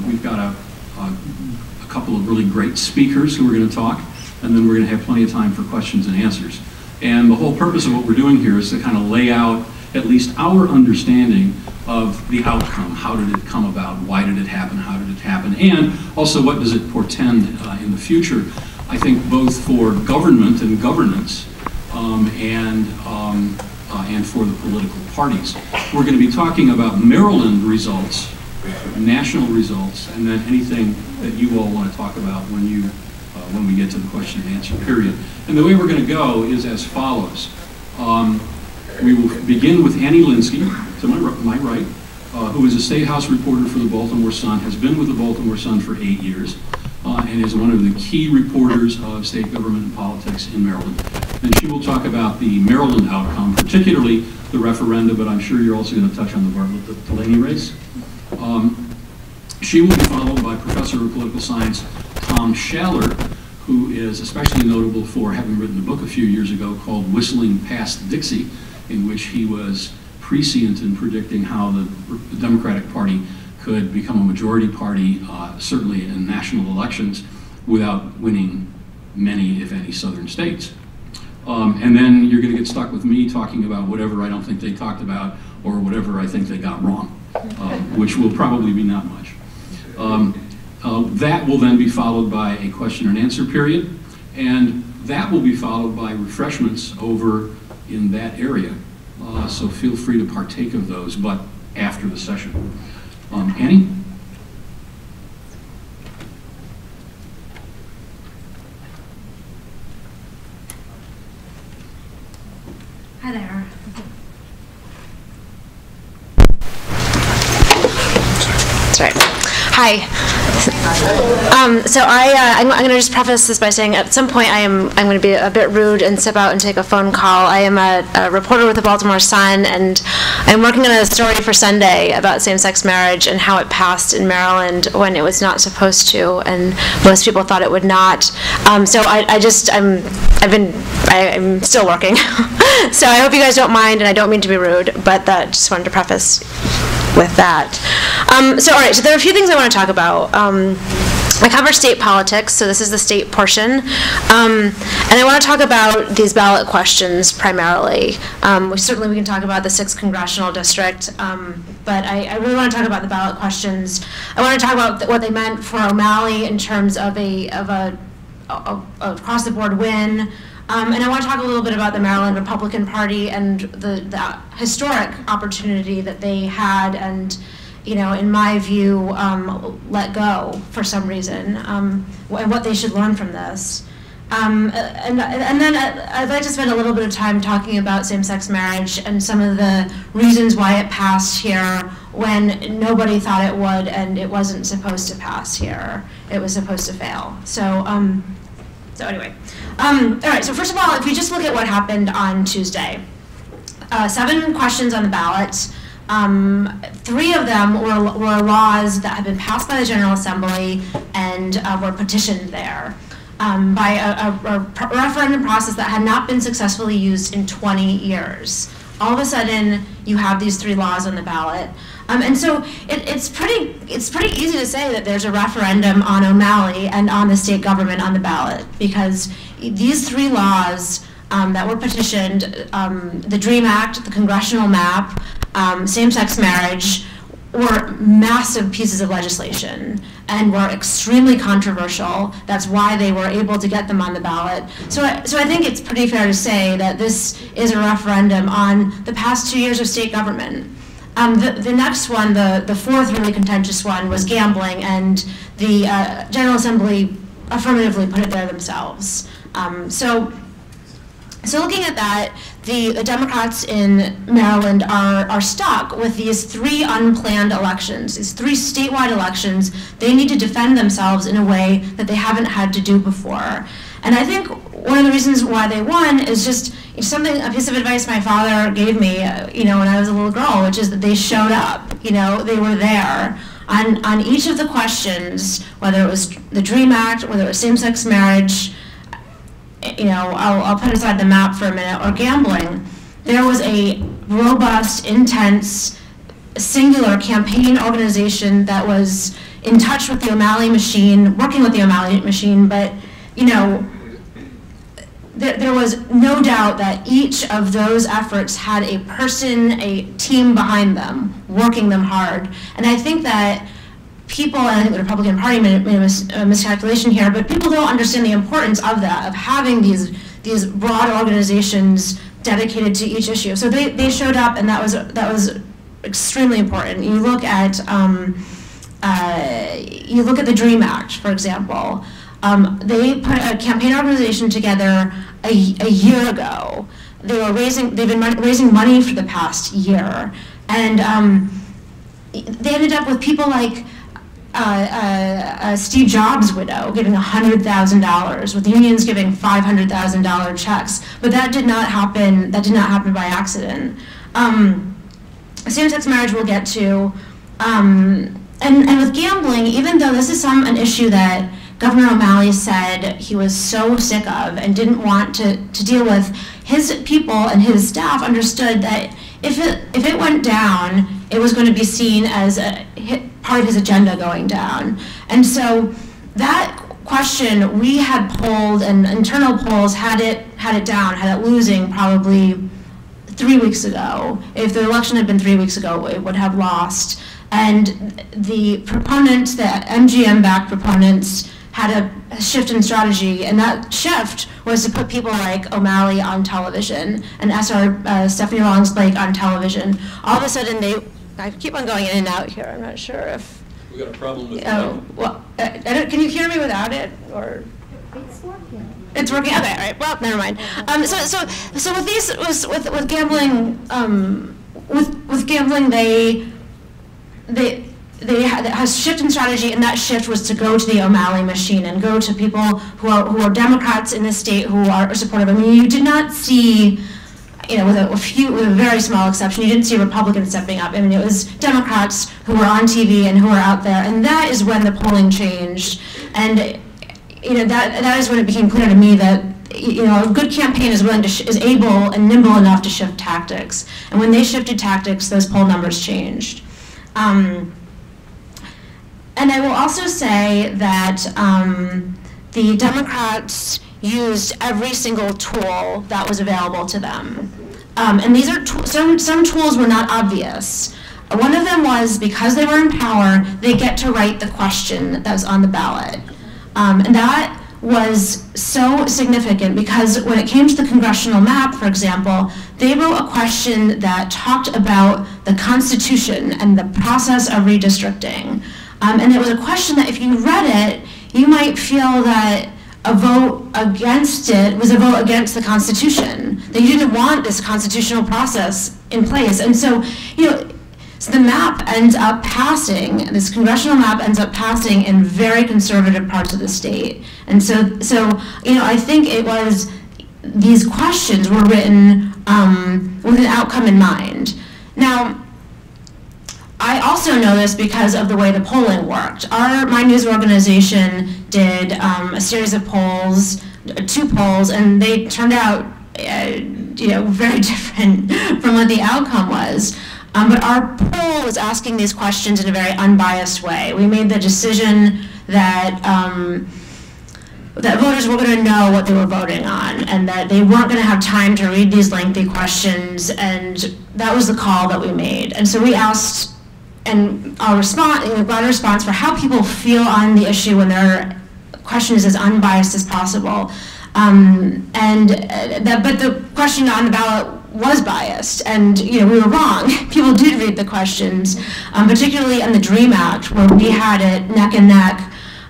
We've got a couple of really great speakers who are going to talk, and then we're going to have plenty of time for questions and answers. And the whole purpose of what we're doing here is to kind of lay out at least our understanding of the outcome. How did it come about? Why did it happen? How did it happen? And also, what does it portend in the future? I think both for government and governance and for the political parties. We're going to be talking about Maryland results, national results, and then anything that you all want to talk about when we get to the question and answer period. And the way we're going to go is as follows. We will begin with Annie Linskey, to my right, who is a State House reporter for the Baltimore Sun, has been with the Baltimore Sun for 8 years, and is one of the key reporters of state government and politics in Maryland. And she will talk about the Maryland outcome, particularly the referendum, but I'm sure you're also going to touch on the Bartlett-Delaney race. She will be followed by Professor of Political Science Tom Schaller, who is especially notable for having written a book a few years ago called Whistling Past Dixie, in which he was prescient in predicting how the Democratic Party could become a majority party, certainly in national elections, without winning many, if any, southern states. And then you're going to get stuck with me talking about whatever I don't think they talked about or whatever I think they got wrong, which will probably be not much. That will then be followed by a question and answer period, and that will be followed by refreshments over in that area. So feel free to partake of those, but after the session. Annie? Hi there. That's right. Hi. So I'm going to just preface this by saying at some point I'm going to be a bit rude and step out and take a phone call. I am a reporter with the Baltimore Sun, and I'm working on a story for Sunday about same-sex marriage and how it passed in Maryland when it was not supposed to, and most people thought it would not. So I'm still working. So I hope you guys don't mind, and I don't mean to be rude, but that just wanted to preface with that. So all right, so there are a few things I want to talk about. I cover state politics, so this is the state portion. And I want to talk about these ballot questions primarily. Certainly we can talk about the 6th congressional district, but I really want to talk about the ballot questions. I want to talk about what they meant for O'Malley in terms of a across-the-board win. And I want to talk a little bit about the Maryland Republican Party and the historic opportunity that they had and, you know, in my view, let go for some reason, and what they should learn from this. And then I'd like to spend a little bit of time talking about same-sex marriage and some of the reasons why it passed here when nobody thought it would, and it wasn't supposed to pass here. It was supposed to fail. So anyway. All right, so first of all, if we just look at what happened on Tuesday, 7 questions on the ballot. 3 of them were laws that had been passed by the General Assembly and were petitioned there by a referendum process that had not been successfully used in 20 years. All of a sudden, you have these 3 laws on the ballot. And so it's pretty easy to say that there's a referendum on O'Malley and on the state government on the ballot, because these 3 laws that were petitioned, the DREAM Act, the congressional map, same-sex marriage, were massive pieces of legislation and were extremely controversial. That's why they were able to get them on the ballot. So I think it's pretty fair to say that this is a referendum on the past 2 years of state government. The next one, the 4th really contentious one, was gambling, and the General Assembly affirmatively put it there themselves. So looking at that, the Democrats in Maryland are stuck with these 3 unplanned elections, these 3 statewide elections. They need to defend themselves in a way that they haven't had to do before. And I think one of the reasons why they won is just a piece of advice my father gave me, when I was a little girl, which is that they showed up. They were there on each of the questions, whether it was the DREAM Act, whether it was same-sex marriage. I'll put aside the map for a minute, or gambling. There was a robust, intense singular campaign organization that was in touch with the O'Malley machine, working with the O'Malley machine, but, you know, there was no doubt that each of those efforts had a person, a team behind them, working them hard. And I think that people, and I think the Republican Party made a miscalculation here, but people don't understand the importance of that, of having these broad organizations dedicated to each issue. So they showed up, and that was extremely important. You look at the DREAM Act, for example. They put a campaign organization together a year ago. They've been raising money for the past year, and they ended up with people like Steve Jobs' widow giving $100,000, with unions giving $500,000 checks. But that did not happen. That did not happen by accident. Same-sex marriage we'll get to, and with gambling, even though this is an issue that Governor O'Malley said he was so sick of and didn't want to deal with, his people and his staff understood that if it went down, it was going to be seen as part of his agenda going down. And so that question, we had polled, and internal polls had it down, had it losing probably 3 weeks ago. If the election had been 3 weeks ago, it would have lost. And the proponents, the MGM-backed proponents, had a shift in strategy, and that shift was to put people like O'Malley on television and Stephanie Rawlings-Blake on television. All of a sudden, I keep on going in and out here. I'm not sure if we got a problem with. Oh, well, can you hear me without it, or? It's working. It's working. Okay, all right. Well, never mind. So with these, with gambling, with gambling, they had a shift in strategy, and that shift was to go to the O'Malley machine and go to people who are Democrats in the state who are supportive. I mean, you did not see, you know, with a very small exception, you didn't see Republicans stepping up. I mean, it was Democrats who were on TV and who were out there, and that is when the polling changed. And you know, that is when it became clear to me that, you know, a good campaign is able and nimble enough to shift tactics. And when they shifted tactics, those poll numbers changed. And I will also say that the Democrats used every single tool that was available to them. And these are some tools were not obvious. One of them was, because they were in power, they get to write the question that was on the ballot. And that was so significant because when it came to the congressional map, for example, they wrote a question that talked about the Constitution and the process of redistricting. And it was a question that if you read it, you might feel that a vote against it was a vote against the Constitution, that you didn't want this constitutional process in place. And so, you know, so the map ends up passing, this congressional map ends up passing in very conservative parts of the state. And so you know, I think it was, these questions were written with an outcome in mind. Now, I also know this because of the way the polling worked. My news organization did a series of polls, 2 polls, and they turned out, you know, very different from what the outcome was. But our poll was asking these questions in a very unbiased way. We made the decision that that voters were going to know what they were voting on, and that they weren't going to have time to read these lengthy questions, and that was the call that we made. And so we asked, and our response, we got a response for how people feel on the issue when their question is as unbiased as possible. But the question on the ballot was biased, and you know, we were wrong. People did read the questions, particularly on the DREAM Act, where we had it neck and neck.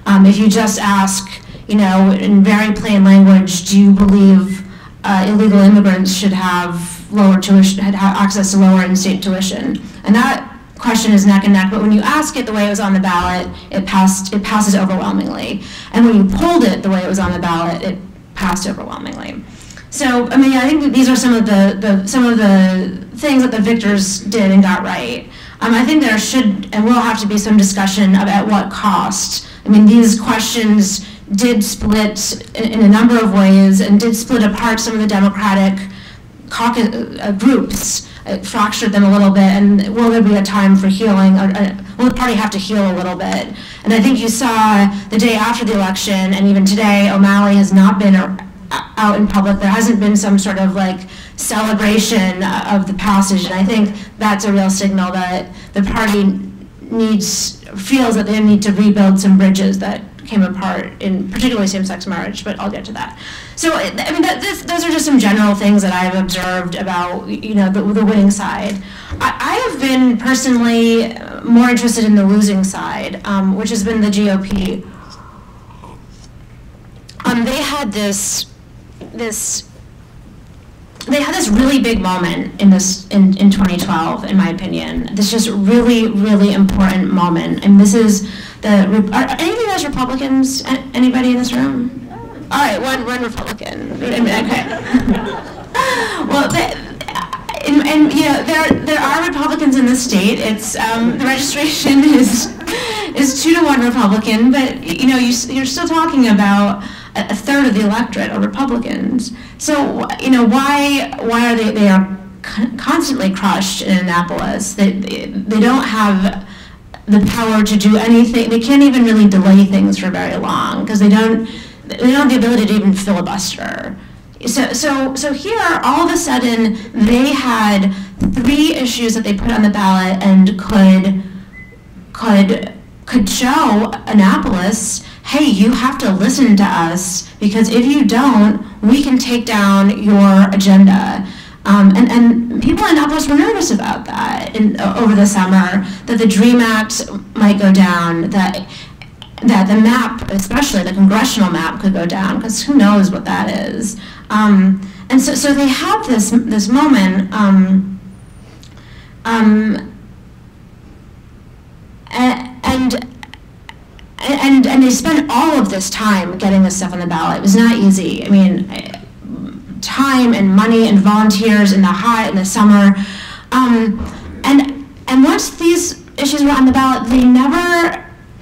If you just ask, you know, in very plain language, do you believe illegal immigrants should have lower tuition, have access to lower in-state tuition? And that question is neck and neck, but when you ask it the way it was on the ballot, it passes overwhelmingly. And when you polled it the way it was on the ballot, it passed overwhelmingly. So, I mean, I think that these are some of the things that the victors did and got right. I think there should and will have to be some discussion of at what cost. I mean, these questions did split in a number of ways and did split apart some of the Democratic groups. It fractured them a little bit, and will there be a time for healing? Will the party have to heal a little bit? And I think you saw the day after the election, and even today, O'Malley has not been out in public. There hasn't been some sort of like celebration of the passage, and I think that's a real signal that the party feels that they need to rebuild some bridges that came apart in particularly same-sex marriage, but I'll get to that. So, I mean, those are just some general things that I've observed about, the winning side. I have been personally more interested in the losing side, which has been the GOP. They had this really big moment in 2012, in my opinion. This just really, really important moment. And this is are any of you guys Republicans? Anybody in this room? All right, one Republican. Okay. Well, there are Republicans in the state. It's the registration is 2-to-1 Republican, but you're still talking about a third of the electorate are Republicans. So why are they are constantly crushed in Annapolis? They don't have the power to do anything. They can't even really delay things for very long because they don't have the ability to even filibuster. So here, all of a sudden, they had 3 issues that they put on the ballot and could show Annapolis, hey, you have to listen to us, because if you don't, we can take down your agenda. And people in Annapolis were nervous about that over the summer, that the DREAM Act might go down, that the map, especially the congressional map, could go down, because who knows what that is. And so they have this moment, and they spent all of this time getting this stuff on the ballot. It was not easy. I mean, time and money and volunteers in the summer, and once these issues were on the ballot,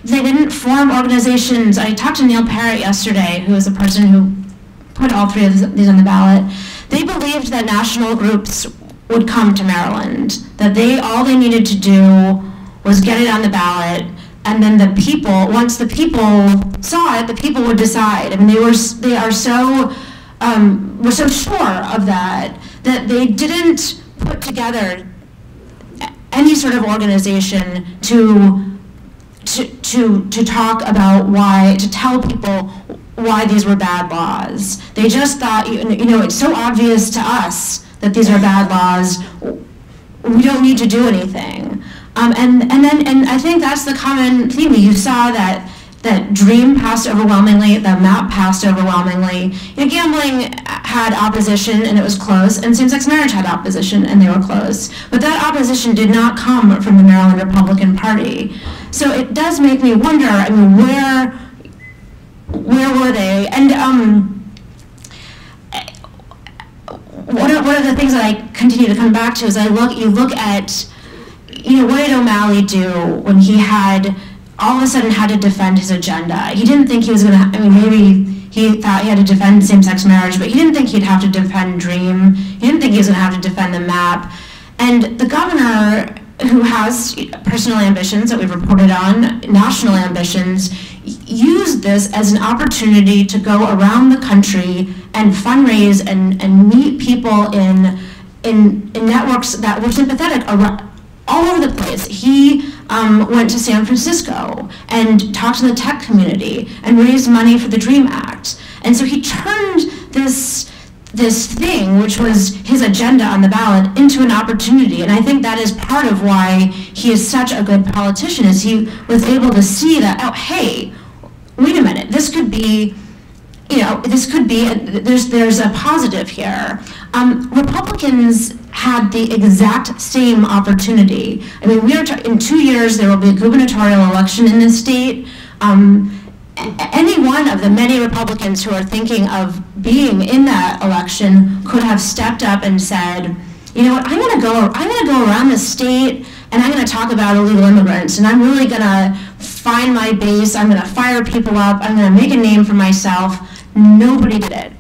they didn't form organizations. I talked to Neil Parrott yesterday, who is the person who put all 3 of these on the ballot. They believed that national groups would come to Maryland, that all they needed to do was get it on the ballot, and then once the people saw it, the people would decide. I mean, they were so sure of that they didn't put together any sort of organization to talk about to tell people why these were bad laws. They just thought, it's so obvious to us that these are bad laws, we don't need to do anything. And I think that's the common theme. You saw that DREAM passed overwhelmingly, the map passed overwhelmingly. Gambling had opposition and it was close, and same-sex marriage had opposition and they were close. But that opposition did not come from the Maryland Republican Party. So it does make me wonder, I mean, where were they? And one of the things that I continue to come back to is you look at, what did O'Malley do when he all of a sudden had to defend his agenda? He didn't think he was going to, maybe he thought he had to defend same-sex marriage, but he didn't think he'd have to defend DREAM. He didn't think he was going to have to defend the map. And the governor, who has personal ambitions that we've reported on, national ambitions, used this as an opportunity to go around the country and fundraise and meet people in networks that were sympathetic all over the place. He went to San Francisco and talked to the tech community and raised money for the DREAM Act. And so he turned this thing, which was his agenda on the ballot, into an opportunity. And I think that is part of why he is such a good politician, is he was able to see that, oh, hey, wait a minute, this could be, there's a positive here. Republicans had the exact same opportunity. I mean, in 2 years, there will be a gubernatorial election in this state. Any one of the many Republicans who are thinking of being in that election could have stepped up and said, you know what, I'm going to go around the state and I'm going to talk about illegal immigrants, and I'm really going to find my base, I'm going to fire people up, I'm going to make a name for myself. Nobody did it.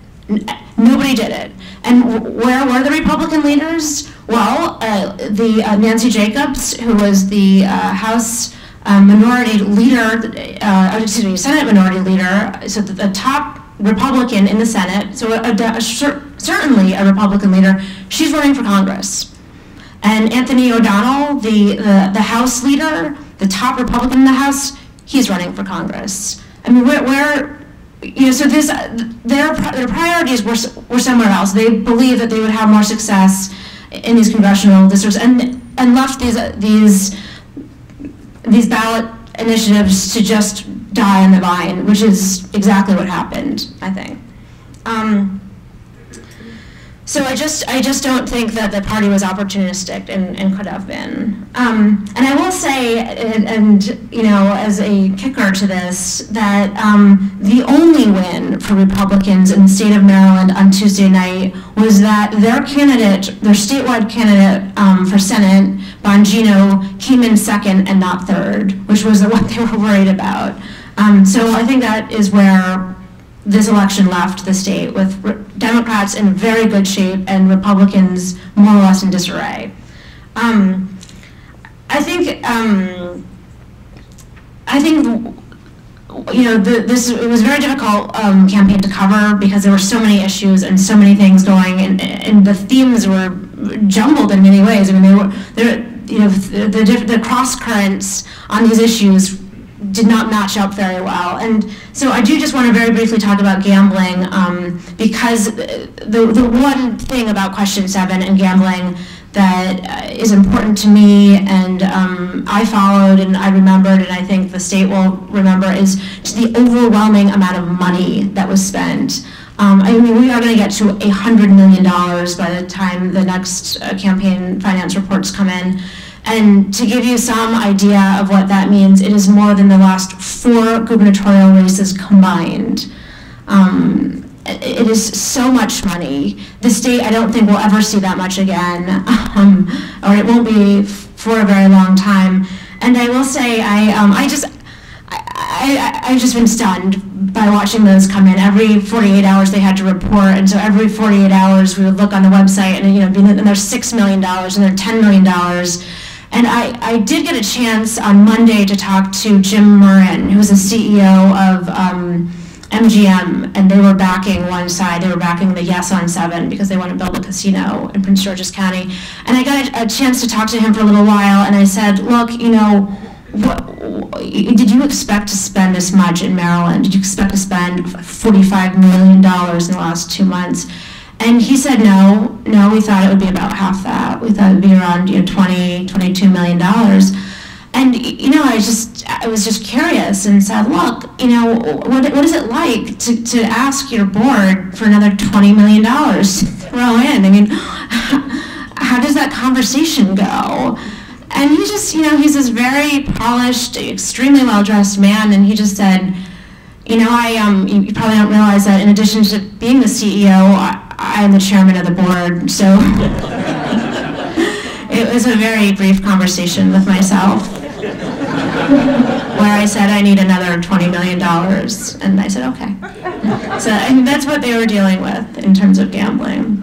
Nobody did it. And where were the Republican leaders? Well, Nancy Jacobs, who was the House minority leader, Senate minority leader, so the top Republican in the Senate, so certainly a Republican leader, she's running for Congress. And Anthony O'Donnell, the House leader, the top Republican in the House, he's running for Congress. I mean, so their priorities were somewhere else. They believed that they would have more success in these congressional districts, and left these ballot initiatives to just die on the vine, which is exactly what happened, I think. So I just don't think that the party was opportunistic and could have been. And I will say, and as a kicker to this, that the only win for Republicans in the state of Maryland on Tuesday night was that their statewide candidate for Senate, Bongino, came in second and not third, which was what they were worried about. So I think that is where this election left the state, with Democrats in very good shape and Republicans more or less in disarray. I think it was a very difficult campaign to cover because there were so many issues and so many things going, and the themes were jumbled in many ways. I mean, the cross currents on these issues did not match up very well. And so I do just want to very briefly talk about gambling, because the one thing about question 7 and gambling that is important to me, and I followed and I remembered, and I think the state will remember, is just the overwhelming amount of money that was spent. I mean, we are going to get to $100 million by the time the next campaign finance reports come in. And to give you some idea of what that means, it is more than the last 4 gubernatorial races combined. It is so much money. The state, I don't think, will ever see that much again, or it won't be for a very long time. And I will say, I've just been stunned by watching those come in. Every 48 hours they had to report, and so every 48 hours we would look on the website, and there's $6 million, and there's $10 million. And I did get a chance on Monday to talk to Jim Murrin, who was the CEO of MGM, and they were backing one side. They were backing the Yes on 7 because they want to build a casino in Prince George's County. And I got a chance to talk to him for a little while, and I said, look, did you expect to spend this much in Maryland? Did you expect to spend $45 million in the last 2 months? And he said, no, we thought it would be about half that. We thought it would be around $22 million. And I was just curious and said, look, what is it like to ask your board for another $20 million to throw in? I mean, how does that conversation go? And he just, he's this very polished, extremely well-dressed man, and he just said, you probably don't realize that in addition to being the CEO, I'm the chairman of the board, so it was a very brief conversation with myself where I said I need another $20 million, and I said, okay. So that's what they were dealing with in terms of gambling.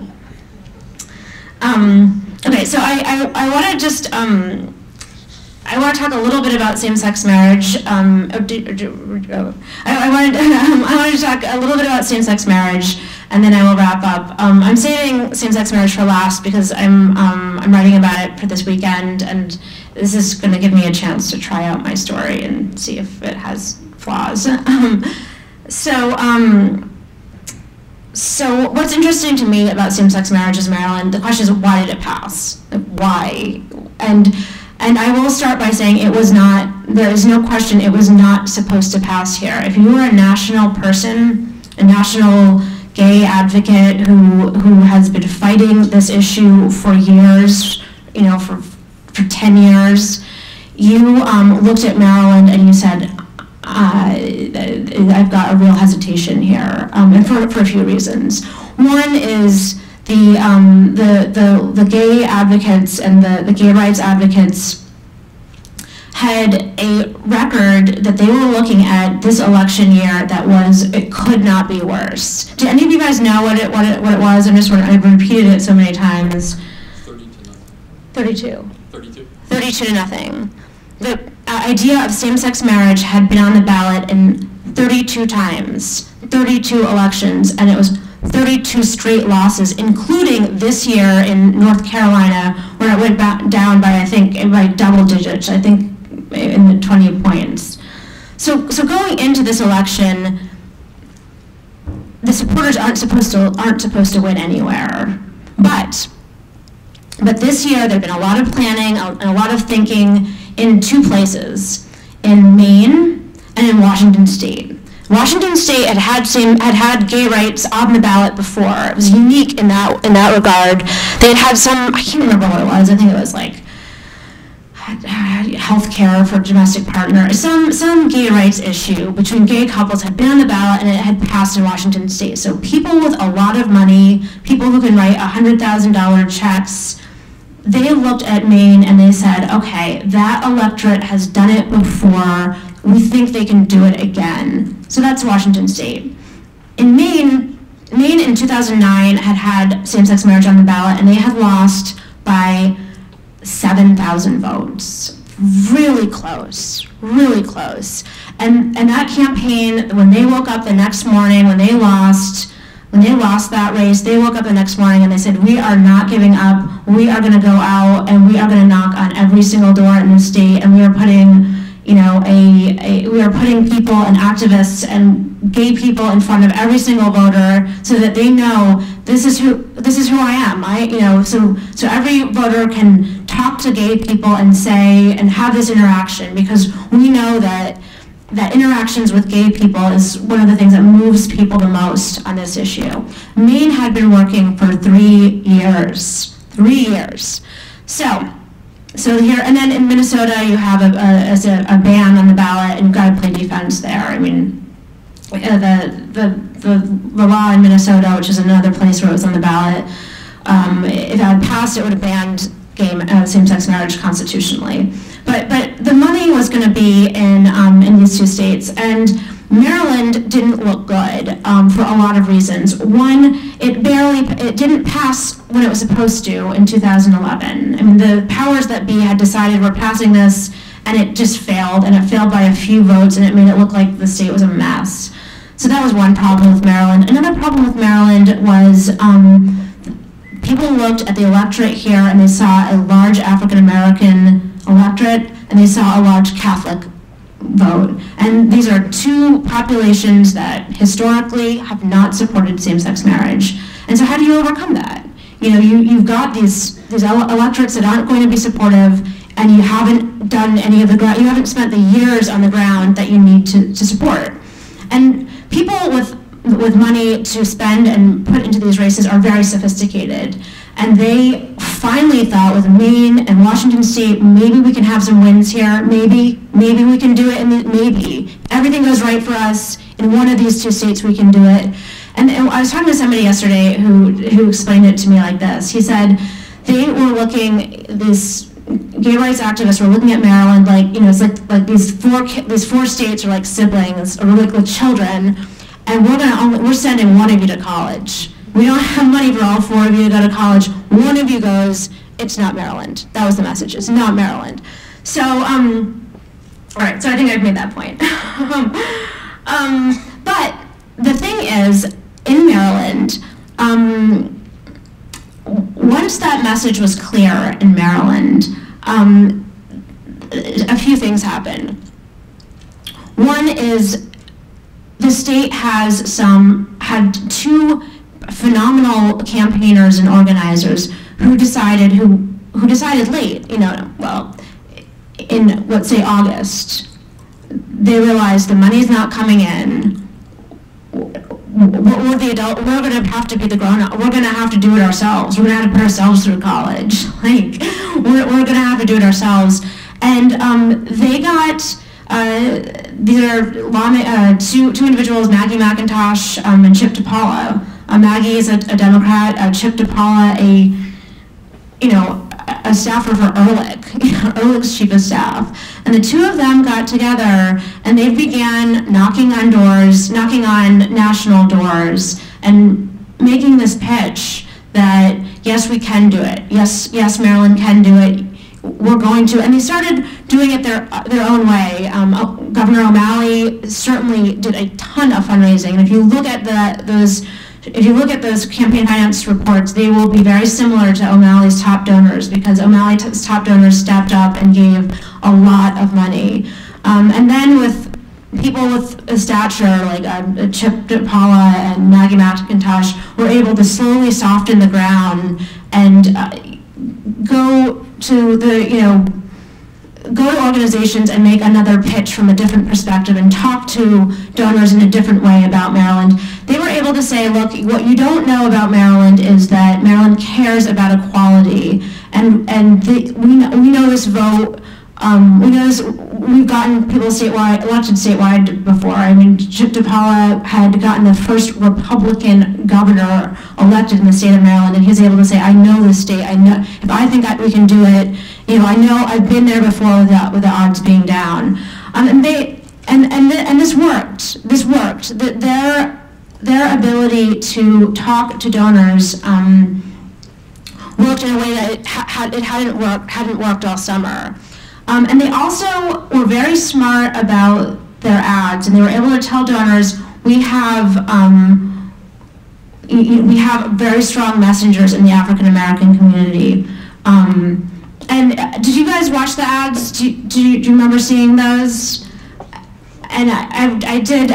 Okay, so I want to just, I want to talk a little bit about same-sex marriage. I wanted to talk a little bit about same-sex marriage, and then I will wrap up. I'm saving same-sex marriage for last because I'm writing about it for this weekend, and this is going to give me a chance to try out my story and see if it has flaws. So what's interesting to me about same-sex marriage in Maryland, the question is, why did it pass? Like, why? And I will start by saying it was not, there is no question, it was not supposed to pass here. If you were a national person, a national gay advocate who has been fighting this issue for years, for 10 years, you looked at Maryland and you said, I've got a real hesitation here, and for a few reasons. One is the gay advocates and the gay rights advocates had a record that they were looking at this election year that it could not be worse. Do any of you guys know what it was? I've repeated it so many times. 30 to nothing. 32. 32. 32 to nothing. The idea of same-sex marriage had been on the ballot in 32 times, 32 elections, and it was 32 straight losses, including this year in North Carolina, where it went down by, I think, by double digits, I think in the 20 points. So going into this election, the supporters aren't supposed to win anywhere. But this year, there've been a lot of planning and a lot of thinking in two places, in Maine and in Washington State. Washington State had gay rights on the ballot before. It was unique in that regard. They had some, I can't remember what it was. I think it was like health care for domestic partner. Some gay rights issue between gay couples had been on the ballot and it had passed in Washington State. So people with a lot of money, people who can write $100,000 checks, they looked at Maine and they said, okay, that electorate has done it before. We think they can do it again. So that's Washington State. In Maine in 2009 had same-sex marriage on the ballot, and they had lost by 7,000 votes. Really close, really close. And that campaign, when they woke up the next morning, when they lost that race, they woke up the next morning and they said, we are not giving up. We are going to go out and we are going to knock on every single door in the state, and we are putting, we are putting people and activists and gay people in front of every single voter so that they know this is who I am. So every voter can talk to gay people and say and have this interaction, because we know that interactions with gay people is one of the things that moves people the most on this issue. Maine had been working for 3 years. 3 years. So here, and then in Minnesota, you have a ban on the ballot, and you've got to play defense there. I mean, the law in Minnesota, which is another place where it was on the ballot, if it had passed, it would have banned same-sex marriage constitutionally. But the money was going to be in these two states, and Maryland didn't look good for a lot of reasons. One, it didn't pass when it was supposed to in 2011. I mean, the powers that be had decided we're passing this, and it just failed, and it failed by a few votes, and it made it look like the state was a mess. So that was one problem with Maryland. Another problem with Maryland was people looked at the electorate here, and they saw a large African-American electorate, and they saw a large Catholic vote. And these are two populations that historically have not supported same-sex marriage. And so how do you overcome that? You've got these electorates that aren't going to be supportive, and you haven't done any of you haven't spent the years on the ground that you need to support. And people with money to spend and put into these races are very sophisticated. And they finally thought, with Maine and Washington State, maybe we can have some wins here. Maybe we can do it. Maybe everything goes right for us in one of these two states, we can do it. And I was talking to somebody yesterday who explained it to me like this. He said they were looking, these gay rights activists were looking at Maryland it's like these four states are like siblings or like children, and we're sending one of you to college. We don't have money for all four of you to go to college. One of you goes, it's not Maryland. That was the message, it's not Maryland. So, all right, so I think I've made that point. But the thing is, in Maryland, once that message was clear in Maryland, a few things happened. One is the state had two phenomenal campaigners and organizers who decided late, in let's say August, they realized the money's not coming in. We're going to have to be the grown-up. We're going to have to do it ourselves. We're going to have to put ourselves through college. We're going to have to do it ourselves. And they got, these are two individuals, Maggie McIntosh and Chip DiPaula. Maggie is a Democrat, Chip DiPaula, a staffer for Ehrlich, Ehrlich's chief of staff. And the two of them got together and they began knocking on national doors and making this pitch that, yes, we can do it. Yes, Maryland can do it. We're going to, and they started doing it their own way. Governor O'Malley certainly did a ton of fundraising, and if you look at those campaign finance reports, they will be very similar to O'Malley's top donors, because O'Malley's top donors stepped up and gave a lot of money. And then with people with a stature like Chip DiPaula and Maggie McIntosh were able to slowly soften the ground and go to organizations and make another pitch from a different perspective and talk to donors in a different way about Maryland. They were able to say, look, what you don't know about Maryland is that Maryland cares about equality, and we know this vote. We know this, we've gotten people elected statewide before. I mean, Chip DiPaula had gotten the first Republican governor elected in the state of Maryland, and he was able to say, I know this state, I know, if I think we can do it, I know I've been there before with the odds being down. And this worked. This worked. Their ability to talk to donors worked in a way that it hadn't worked all summer. And they also were very smart about their ads, and they were able to tell donors, we have very strong messengers in the African American community. And did you guys watch the ads? Do you remember seeing those? And I did.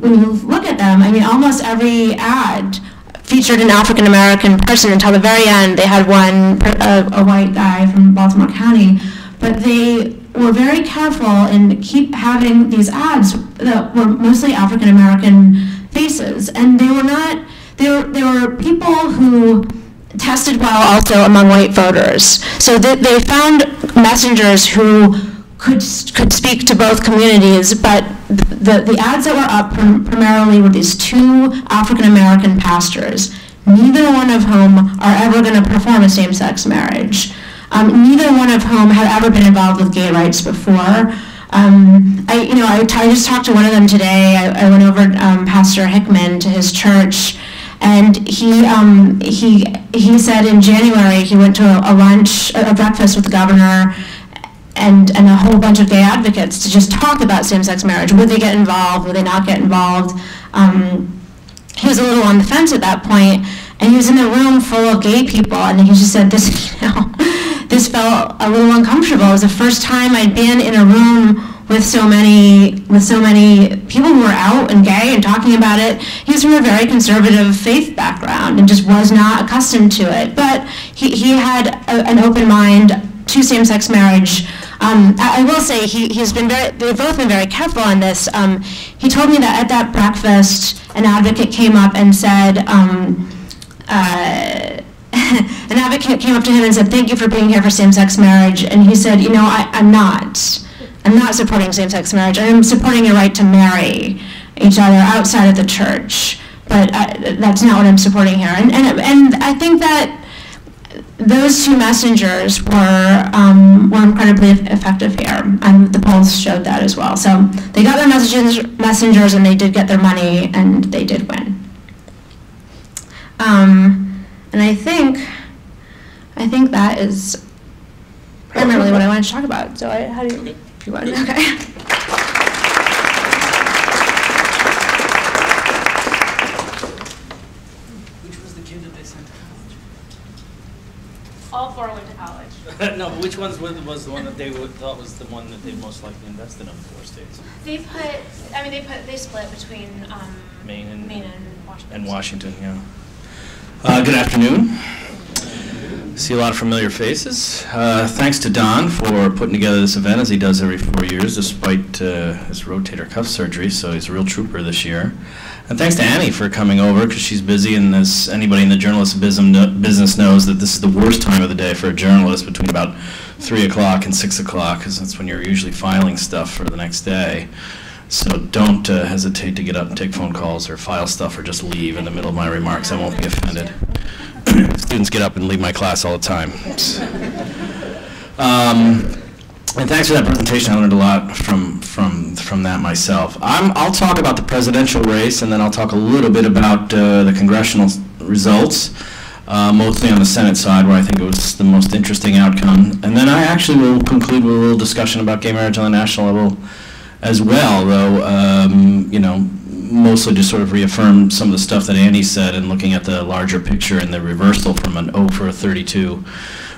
When you look at them, I mean, almost every ad featured an African American person until the very end. They had a white guy from Baltimore County, but they were very careful and keep having these ads that were mostly African American faces, and they were not. They were people who tested well also among white voters. So they found messengers who could speak to both communities, but the ads that were up primarily were these two African-American pastors, neither one of whom are ever going to perform a same-sex marriage. Neither one of whom had ever been involved with gay rights before. I just talked to one of them today. I went over Pastor Hickman to his church, and he said in January he went to a breakfast with the governor and a whole bunch of gay advocates to just talk about same-sex marriage. Would they get involved? Would they not get involved? He was a little on the fence at that point, and he was in a room full of gay people, and he just said, this felt a little uncomfortable. It was the first time I'd been in a room with so many people who were out and gay and talking about it. He was from a very conservative faith background and just was not accustomed to it. But he had an open mind to same-sex marriage. I will say they've both been very careful on this. He told me that at that breakfast, an advocate came up and said, an advocate came up to him and said, thank you for being here for same-sex marriage. And he said, I'm not supporting same-sex marriage. I'm supporting your right to marry each other outside of the church. But that's not what I'm supporting here. And I think that those two messengers were incredibly effective here, and the polls showed that as well. So they got their messengers, and they did get their money, and they did win. And I think that is primarily what I wanted to talk about. So how do you? If you want, okay. All four went to college. No, but which was the one that they thought was the one that they most likely invested in of the four states? They split between Maine and Washington. And Washington, yeah. Good afternoon. See a lot of familiar faces. Thanks to Don for putting together this event, as he does every 4 years, despite his rotator cuff surgery, so he's a real trooper this year. And thanks to Annie for coming over, because she's busy, and as anybody in the journalist business knows, that this is the worst time of the day for a journalist, between about 3 o'clock and 6 o'clock, because that's when you're usually filing stuff for the next day. So don't hesitate to get up and take phone calls or file stuff or just leave in the middle of my remarks. I won't be offended. Students get up and leave my class all the time. And thanks for that presentation. I learned a lot from that myself. I'll talk about the presidential race, and then I'll talk a little bit about the congressional results, mostly on the Senate side, where I think it was the most interesting outcome. And then I actually will conclude with a little discussion about gay marriage on the national level as well, though, you know, mostly just sort of reaffirm some of the stuff that Andy said and looking at the larger picture and the reversal from an 0 for 32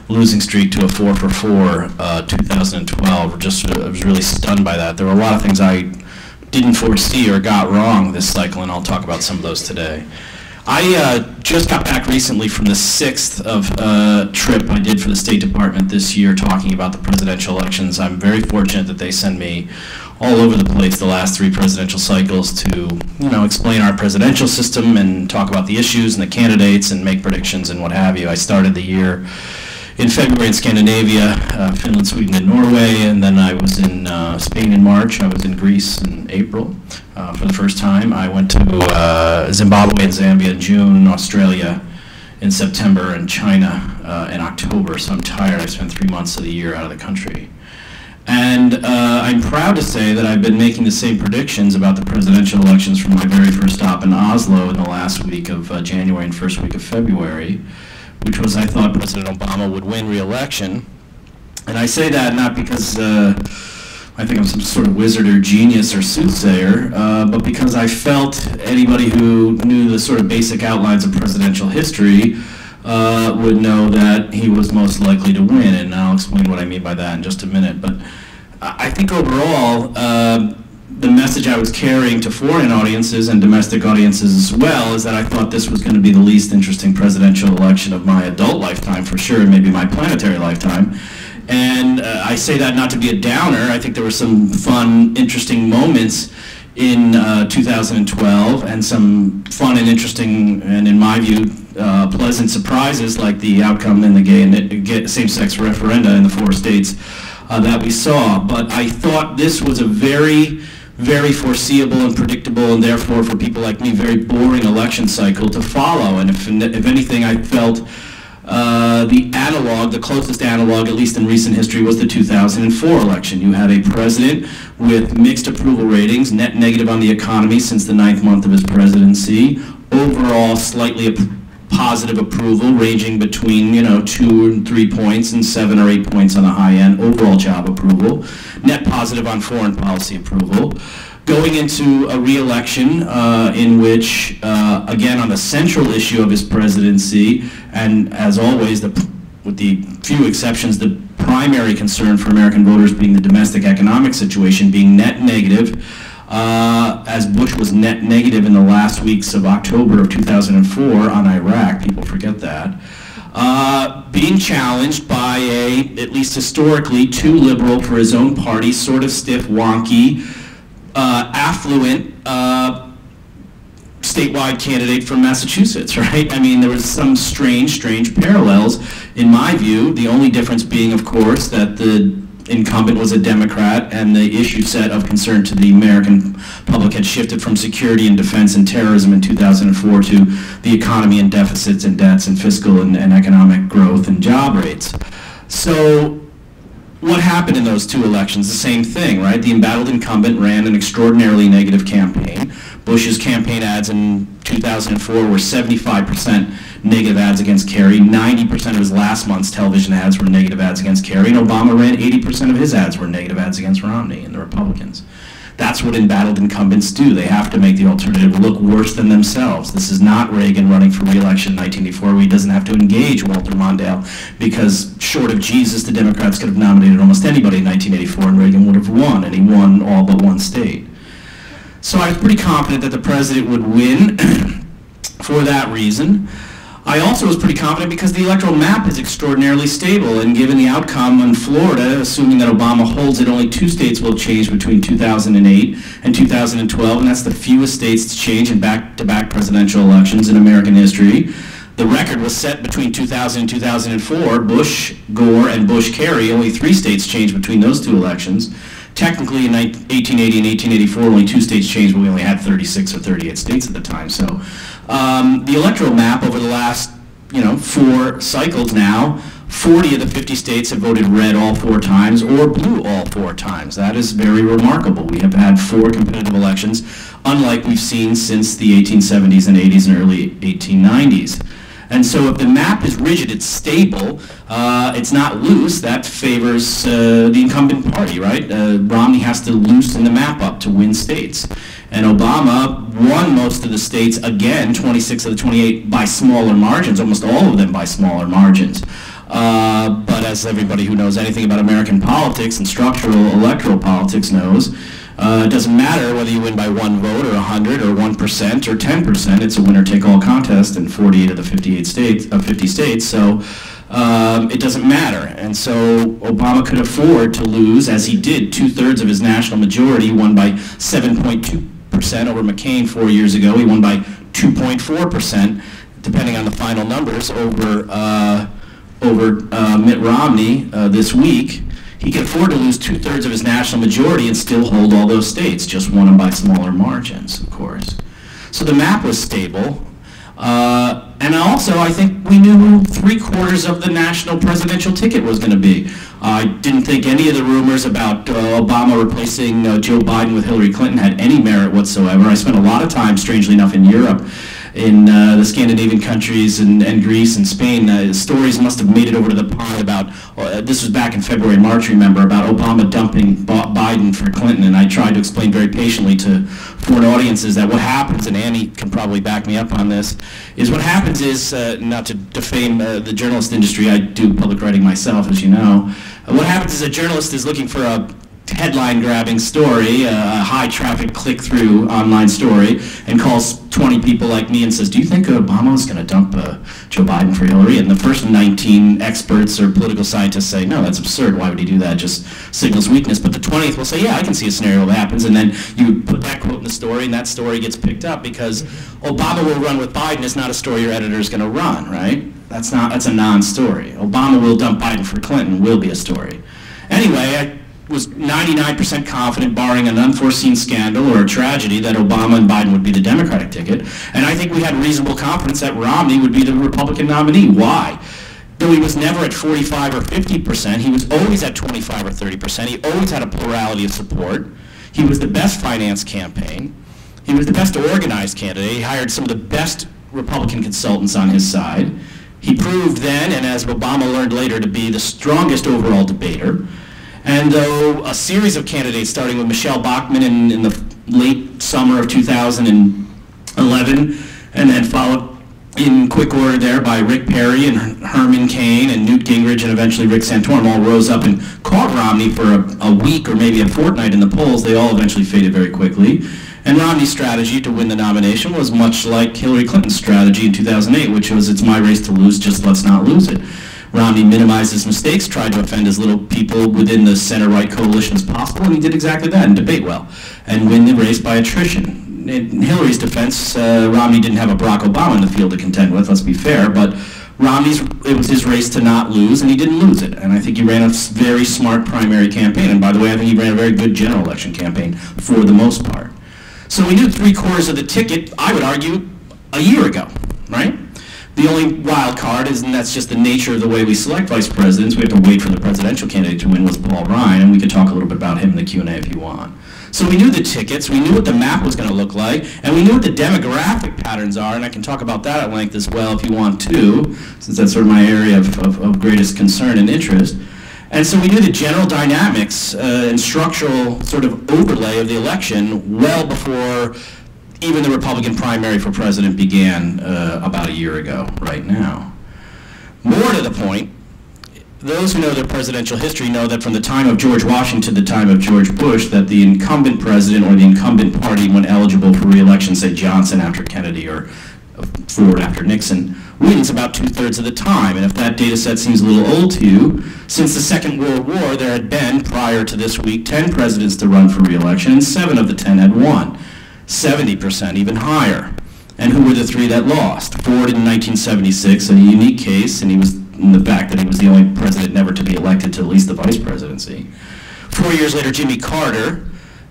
losing streak to a 4 for 4 2012. I was really stunned by that. There were a lot of things I didn't foresee or got wrong this cycle, and I'll talk about some of those today. I just got back recently from the 6th of trip I did for the State Department this year talking about the presidential elections. I'm very fortunate that they send me all over the place the last 3 presidential cycles to, you know, explain our presidential system and talk about the issues and the candidates and make predictions and what have you. I started the year in February in Scandinavia, Finland, Sweden, and Norway, and then I was in Spain in March. I was in Greece in April for the first time. I went to Zimbabwe and Zambia in June, Australia in September, and China in October. So I'm tired. I spent 3 months of the year out of the country. And I'm proud to say that I've been making the same predictions about the presidential elections from my very first stop in Oslo in the last week of January and first week of February, which was I thought President Obama would win re-election. And I say that not because I think I'm some sort of wizard or genius or soothsayer, but because I felt anybody who knew the sort of basic outlines of presidential history would know that he was most likely to win, and I'll explain what I mean by that in just a minute. But I think overall, the message I was carrying to foreign audiences and domestic audiences as well is that I thought this was going to be the least interesting presidential election of my adult lifetime, for sure, and maybe my planetary lifetime. And I say that not to be a downer. I think there were some fun, interesting moments in 2012 and some fun and interesting, and in my view, pleasant surprises like the outcome in the gay and same-sex referenda in the 4 states that we saw. But I thought this was a very, very foreseeable and predictable, and therefore for people like me, very boring election cycle to follow. And if anything, I felt the closest analog, at least in recent history, was the 2004 election. You had a president with mixed approval ratings, net negative on the economy since the 9th month of his presidency, overall slightly positive approval ranging between 2 and 3 points and 7 or 8 points on the high end, overall job approval, net positive on foreign policy approval. Going into a re-election in which, again, on the central issue of his presidency, and as always, with the few exceptions, the primary concern for American voters being the domestic economic situation being net negative, as Bush was net negative in the last weeks of October of 2004 on Iraq, people forget that, being challenged by at least historically, too liberal for his own party, sort of stiff, wonky, affluent statewide candidate from Massachusetts, right? I mean, there was some strange parallels in my view, the only difference being, of course, that the incumbent was a Democrat and the issue set of concern to the American public had shifted from security and defense and terrorism in 2004 to the economy and deficits and debts and fiscal and economic growth and job rates. So what happened in those 2 elections? The same thing, right? The embattled incumbent ran an extraordinarily negative campaign. Bush's campaign ads in 2004 were 75% negative ads against Kerry. 90% of his last month's television ads were negative ads against Kerry. And Obama ran 80% of his ads were negative ads against Romney and the Republicans. That's what embattled incumbents do. They have to make the alternative look worse than themselves. This is not Reagan running for re-election in 1984 where he doesn't have to engage Walter Mondale because short of Jesus, the Democrats could have nominated almost anybody in 1984 and Reagan would have won, and he won all but 1 state. So I was pretty confident that the president would win for that reason. I also was pretty confident because the electoral map is extraordinarily stable, and given the outcome in Florida, assuming that Obama holds it, only 2 states will change between 2008 and 2012, and that's the fewest states to change in back-to-back presidential elections in American history. The record was set between 2000 and 2004. Bush, Gore, and Bush-Kerry, only 3 states changed between those 2 elections. Technically, in 1880 and 1884, only 2 states changed, but we only had 36 or 38 states at the time. So the electoral map over the last 4 cycles now, 40 of the 50 states have voted red all 4 times or blue all 4 times. That is very remarkable. We have had 4 competitive elections, unlike we've seen since the 1870s and 80s and early 1890s. And so if the map is rigid, it's stable, it's not loose, that favors the incumbent party, right? Romney has to loosen the map up to win states. And Obama won most of the states, again, 26 of the 28 by smaller margins, almost all of them by smaller margins. But as everybody who knows anything about American politics and structural electoral politics knows, it doesn't matter whether you win by 1 vote or 100 or 1% or 10%. It's a winner-take-all contest in 48 of the 50 states. So it doesn't matter. And so Obama could afford to lose, as he did, 2/3 of his national majority. He won by 7.2% over McCain 4 years ago. He won by 2.4%, depending on the final numbers, over Mitt Romney this week. He could afford to lose 2/3 of his national majority and still hold all those states, just won them by smaller margins, of course. So the map was stable. And also, I think we knew who 3/4 of the national presidential ticket was going to be. I didn't think any of the rumors about Obama replacing Joe Biden with Hillary Clinton had any merit whatsoever. I spent a lot of time, strangely enough, in Europe, in the Scandinavian countries and Greece and Spain. Stories must have made it over to the pond about, this was back in February, March, remember, about Obama dumping Biden for Clinton, and I tried to explain very patiently to foreign audiences that what happens, and Annie can probably back me up on this, is what happens is, not to defame the journalist industry, I do public writing myself, as you know, what happens is a journalist is looking for a headline-grabbing story, a high-traffic click-through online story, and calls 20 people like me and says, do you think Obama is going to dump Joe Biden for Hillary? And the first 19 experts or political scientists say, no, that's absurd. Why would he do that? Just signals weakness. But the 20th will say, yeah, I can see a scenario that happens. And then you put that quote in the story, and that story gets picked up because Obama will run with Biden is not a story your editor is going to run, right? That's a non-story. Obama will dump Biden for Clinton will be a story. Anyway, I was 99% confident, barring an unforeseen scandal or a tragedy, that Obama and Biden would be the Democratic ticket. And I think we had reasonable confidence that Romney would be the Republican nominee. Why? Though he was never at 45 or 50%, he was always at 25 or 30%. He always had a plurality of support. He was the best financed campaign. He was the best organized candidate. He hired some of the best Republican consultants on his side. He proved then, and as Obama learned later, to be the strongest overall debater. And though a series of candidates, starting with Michelle Bachmann in the late summer of 2011, and then followed in quick order there by Rick Perry and Herman Cain and Newt Gingrich and eventually Rick Santorum, all rose up and caught Romney for a week or maybe a fortnight in the polls. They all eventually faded very quickly. And Romney's strategy to win the nomination was much like Hillary Clinton's strategy in 2008, which was, it's my race to lose, just let's not lose it. Romney minimized his mistakes, tried to offend as little people within the center-right coalition as possible, and he did exactly that and debate well, and win the race by attrition. In Hillary's defense, Romney didn't have a Barack Obama in the field to contend with, let's be fair, but it was his race to not lose, and he didn't lose it. And I think he ran a very smart primary campaign, and by the way, I think he ran a very good general election campaign for the most part. So we knew 3/4 of the ticket, I would argue, a year ago, right? The only wild card is, and that's just the nature of the way we select vice presidents, we have to wait for the presidential candidate to win, was Paul Ryan, and we could talk a little bit about him in the Q&A if you want. So we knew the tickets, we knew what the map was going to look like, and we knew what the demographic patterns are, and I can talk about that at length as well if you want to, since that's sort of my area of greatest concern and interest. And so we knew the general dynamics and structural sort of overlay of the election well before even the Republican primary for president began about a year ago, right now. More to the point, those who know their presidential history know that from the time of George Washington to the time of George Bush, that the incumbent president or the incumbent party, when eligible for re-election, say Johnson after Kennedy or Ford after Nixon, wins about 2/3 of the time. And if that data set seems a little old to you, since the Second World War, there had been, prior to this week, 10 presidents to run for re-election, and 7 of the 10 had won. 70%, even higher. And who were the 3 that lost? Ford in 1976, a unique case, and he was in the fact that he was the only president never to be elected to at least the vice presidency. 4 years later, Jimmy Carter,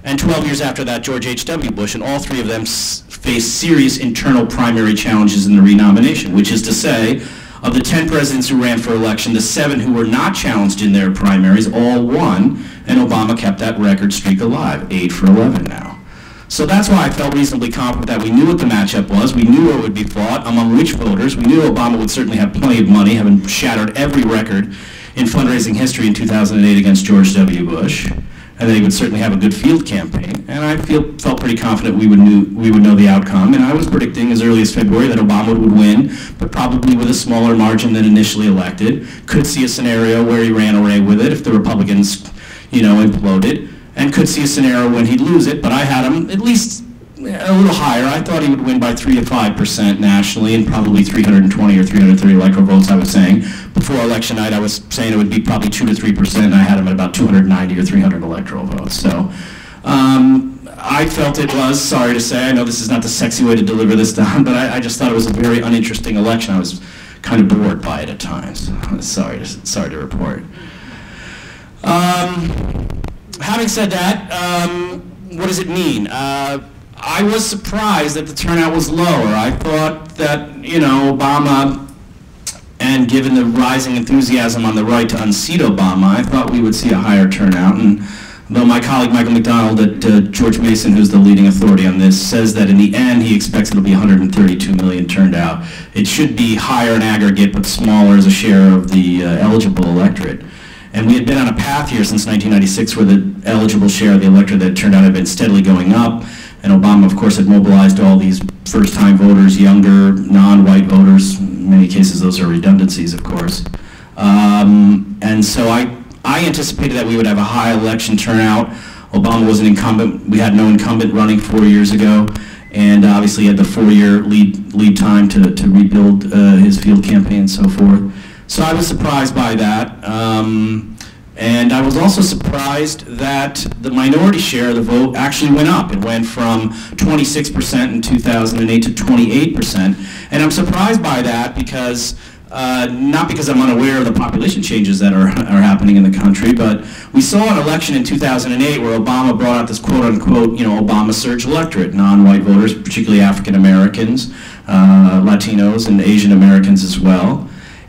and 12 years after that, George H.W. Bush, and all 3 of them faced serious internal primary challenges in the renomination, which is to say, Of the 10 presidents who ran for election, the 7 who were not challenged in their primaries all won, and Obama kept that record streak alive, 8 for 11 now. So that's why I felt reasonably confident that we knew what the matchup was, we knew where it would be fought among rich voters, we knew Obama would certainly have plenty of money, having shattered every record in fundraising history in 2008 against George W. Bush, and that he would certainly have a good field campaign. And I felt pretty confident we would know the outcome. And I was predicting as early as February that Obama would win, but probably with a smaller margin than initially elected. Could see a scenario where he ran away with it if the Republicans, imploded, and could see a scenario when he'd lose it. But I had him at least a little higher. I thought he would win by 3 to 5% nationally, and probably 320 or 330 electoral votes, I was saying. Before election night, I was saying it would be probably 2 to 3%, and I had him at about 290 or 300 electoral votes. So I felt it was, sorry to say, I know this is not the sexy way to deliver this down, but I just thought it was a very uninteresting election. I was kind of bored by it at times. Sorry to report. Having said that, what does it mean? I was surprised that the turnout was lower. I thought that, Obama, and given the rising enthusiasm on the right to unseat Obama, I thought we would see a higher turnout. And though my colleague Michael McDonald at George Mason, who's the leading authority on this, says that in the end he expects it'll be 132 million turned out, it should be higher in aggregate but smaller as a share of the eligible electorate. And we had been on a path here since 1996 where the eligible share of the electorate that turned out had been steadily going up. And Obama, of course, had mobilized all these first-time voters, younger, non-white voters. In many cases, those are redundancies, of course. And so I anticipated that we would have a high election turnout. Obama was an incumbent. We had no incumbent running 4 years ago. And obviously, he had the 4-year lead time to rebuild his field campaign and so forth. So I was surprised by that. And I was also surprised that the minority share of the vote actually went up. It went from 26% in 2008 to 28%. And I'm surprised by that because, not because I'm unaware of the population changes that are happening in the country, but we saw an election in 2008 where Obama brought out this quote-unquote, Obama surge electorate, non-white voters, particularly African Americans, Latinos, and Asian Americans as well.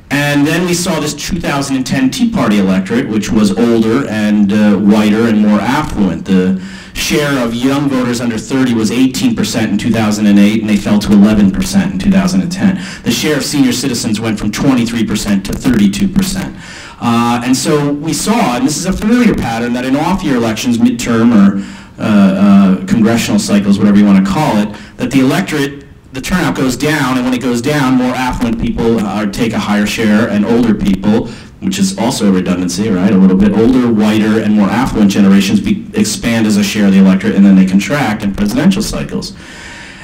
And then we saw this 2010 Tea Party electorate, which was older and whiter and more affluent. The share of young voters under 30 was 18% in 2008, and they fell to 11% in 2010. The share of senior citizens went from 23% to 32%. And so we saw, and this is a familiar pattern, that in off-year elections, midterm or congressional cycles, whatever you want to call it, that the electorate, the turnout goes down, and when it goes down, more affluent people take a higher share, and older people, which is also a redundancy, right? A little bit older, whiter, and more affluent generations expand as a share of the electorate, and then they contract in presidential cycles.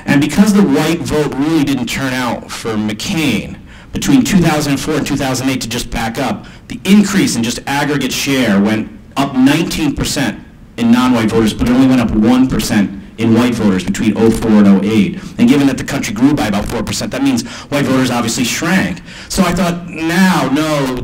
And because the white vote really didn't turn out for McCain, between 2004 and 2008, to just back up, the increase in just aggregate share went up 19% in non-white voters, but it only went up 1% in white voters between 2004 and 2008. And given that the country grew by about 4%, that means white voters obviously shrank. So I thought,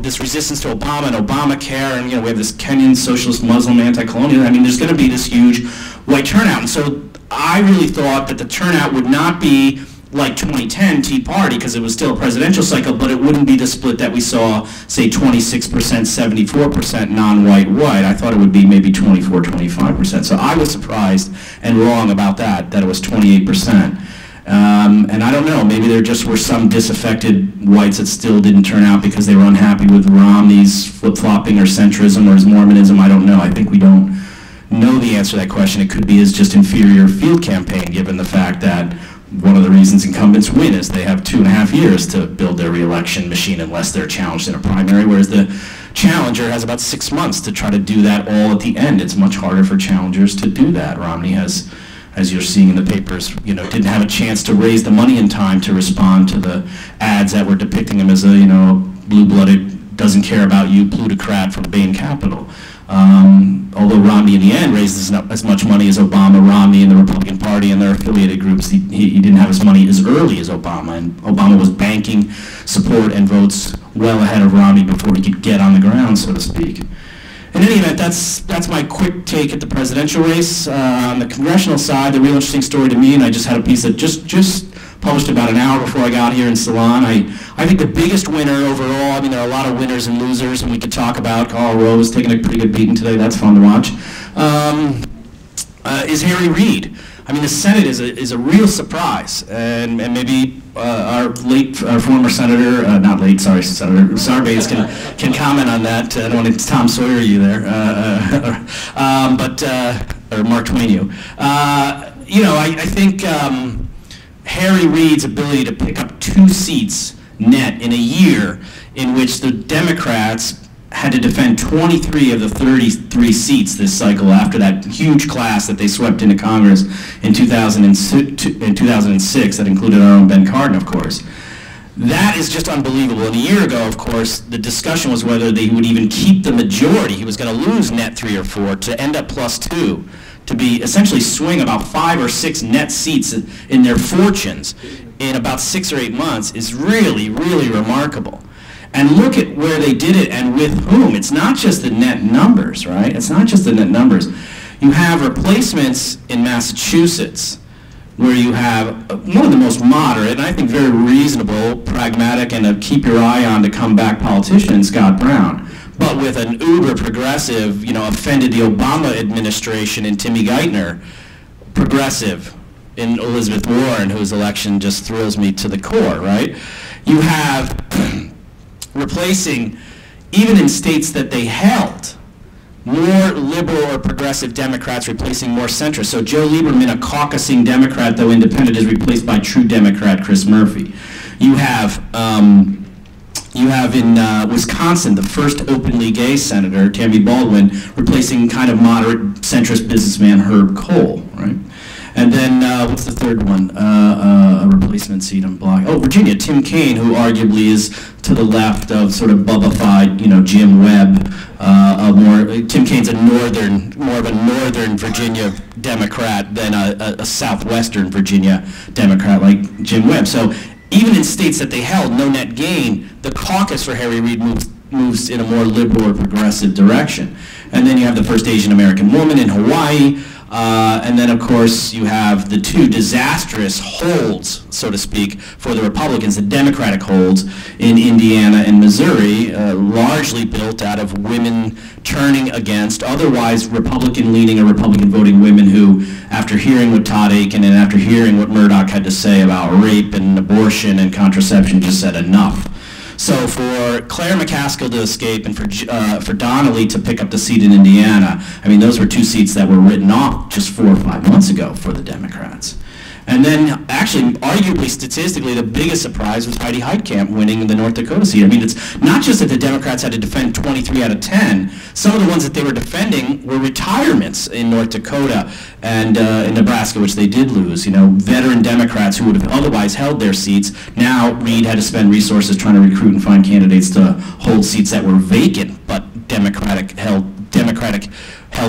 this resistance to Obama and Obamacare, and we have this Kenyan socialist Muslim anti-colonial, there's going to be this huge white turnout. And so I really thought that the turnout would not be like 2010 Tea Party, because it was still a presidential cycle, but it wouldn't be the split that we saw, say 26%, 74% non-white, white. I thought it would be maybe 24, 25%. So I was surprised and wrong about that it was 28%. And I don't know, maybe there just were some disaffected whites that still didn't turn out because they were unhappy with Romney's flip-flopping or centrism or his Mormonism. I don't know. I think we don't know the answer to that question. It could be his just inferior field campaign, given the fact that one of the reasons incumbents win is they have 2.5 years to build their re-election machine unless they're challenged in a primary, whereas the challenger has about 6 months to try to do that all at the end. It's much harder for challengers to do that. Romney has, as you're seeing in the papers, didn't have a chance to raise the money in time to respond to the ads that were depicting him as a, blue-blooded, doesn't care about you plutocrat from Bain Capital. Although Romney in the end raised as much money as Obama, Romney, and the Republican Party and their affiliated groups, he didn't have as money as early as Obama, and Obama was banking support and votes well ahead of Romney before he could get on the ground, so to speak. In any event, that's my quick take at the presidential race. On the congressional side, the real interesting story to me, and I just had a piece that just published about an hour before I got here in Salon. I think the biggest winner overall, I mean, there are a lot of winners and losers, and we could talk about Karl Rove taking a pretty good beating today. That's fun to watch. Is Harry Reid. I mean, the Senate is a real surprise, and maybe our former Senator, not late, sorry, Senator Sarbanes can comment on that. I don't want to Tom Sawyer you there, or Mark Twain you. You know, I think Harry Reid's ability to pick up 2 seats net in a year in which the Democrats had to defend 23 of the 33 seats this cycle after that huge class that they swept into Congress in 2006 that included our own Ben Cardin, of course. That is just unbelievable. And a year ago, of course, the discussion was whether they would even keep the majority. He was going to lose net 3 or 4 to end up +2, to be essentially swing about 5 or 6 net seats in their fortunes in about 6 or 8 months is really, really remarkable. And look at where they did it and with whom. It's not just the net numbers, right? It's not just the net numbers. You have replacements in Massachusetts where you have one of the most moderate, and I think very reasonable, pragmatic, and a keep your eye on to come back politician, Scott Brown. But with an uber progressive, you know, offended the Obama administration in Timmy Geithner, progressive in Elizabeth Warren, whose election just thrills me to the core, right? You have replacing, even in states that they held, more liberal or progressive Democrats replacing more centrist. So Joe Lieberman, a caucusing Democrat, though independent, is replaced by true Democrat Chris Murphy. You have in Wisconsin, the first openly gay senator, Tammy Baldwin, replacing kind of moderate centrist businessman Herb Kohl, right? And then, what's the third one? A replacement seat on block. Oh, Virginia, Tim Kaine, who arguably is to the left of sort of Bubba-fied, you know, Jim Webb. Tim Kaine's more of a northern Virginia Democrat than a southwestern Virginia Democrat like Jim Webb. So even in states that they held no net gain, the caucus for Harry Reid moves in a more liberal or progressive direction. And then you have the first Asian American woman in Hawaii. And then, of course, you have the 2 disastrous holds, so to speak, for the Republicans, the Democratic holds in Indiana and Missouri, largely built out of women turning against otherwise Republican-leaning or Republican-voting women who, after hearing what Todd Akin and after hearing what Murdoch had to say about rape and abortion and contraception, just said enough. So for Claire McCaskill to escape and for Donnelly to pick up the seat in Indiana, I mean, those were 2 seats that were written off just 4 or 5 months ago for the Democrats. And then, actually, arguably, statistically, the biggest surprise was Heidi Heitkamp winning the North Dakota seat. I mean, it's not just that the Democrats had to defend 23 out of 10. Some of the ones that they were defending were retirements in North Dakota and in Nebraska, which they did lose. You know, veteran Democrats who would have otherwise held their seats. Now, Reid had to spend resources trying to recruit and find candidates to hold seats that were vacant, but Democratic held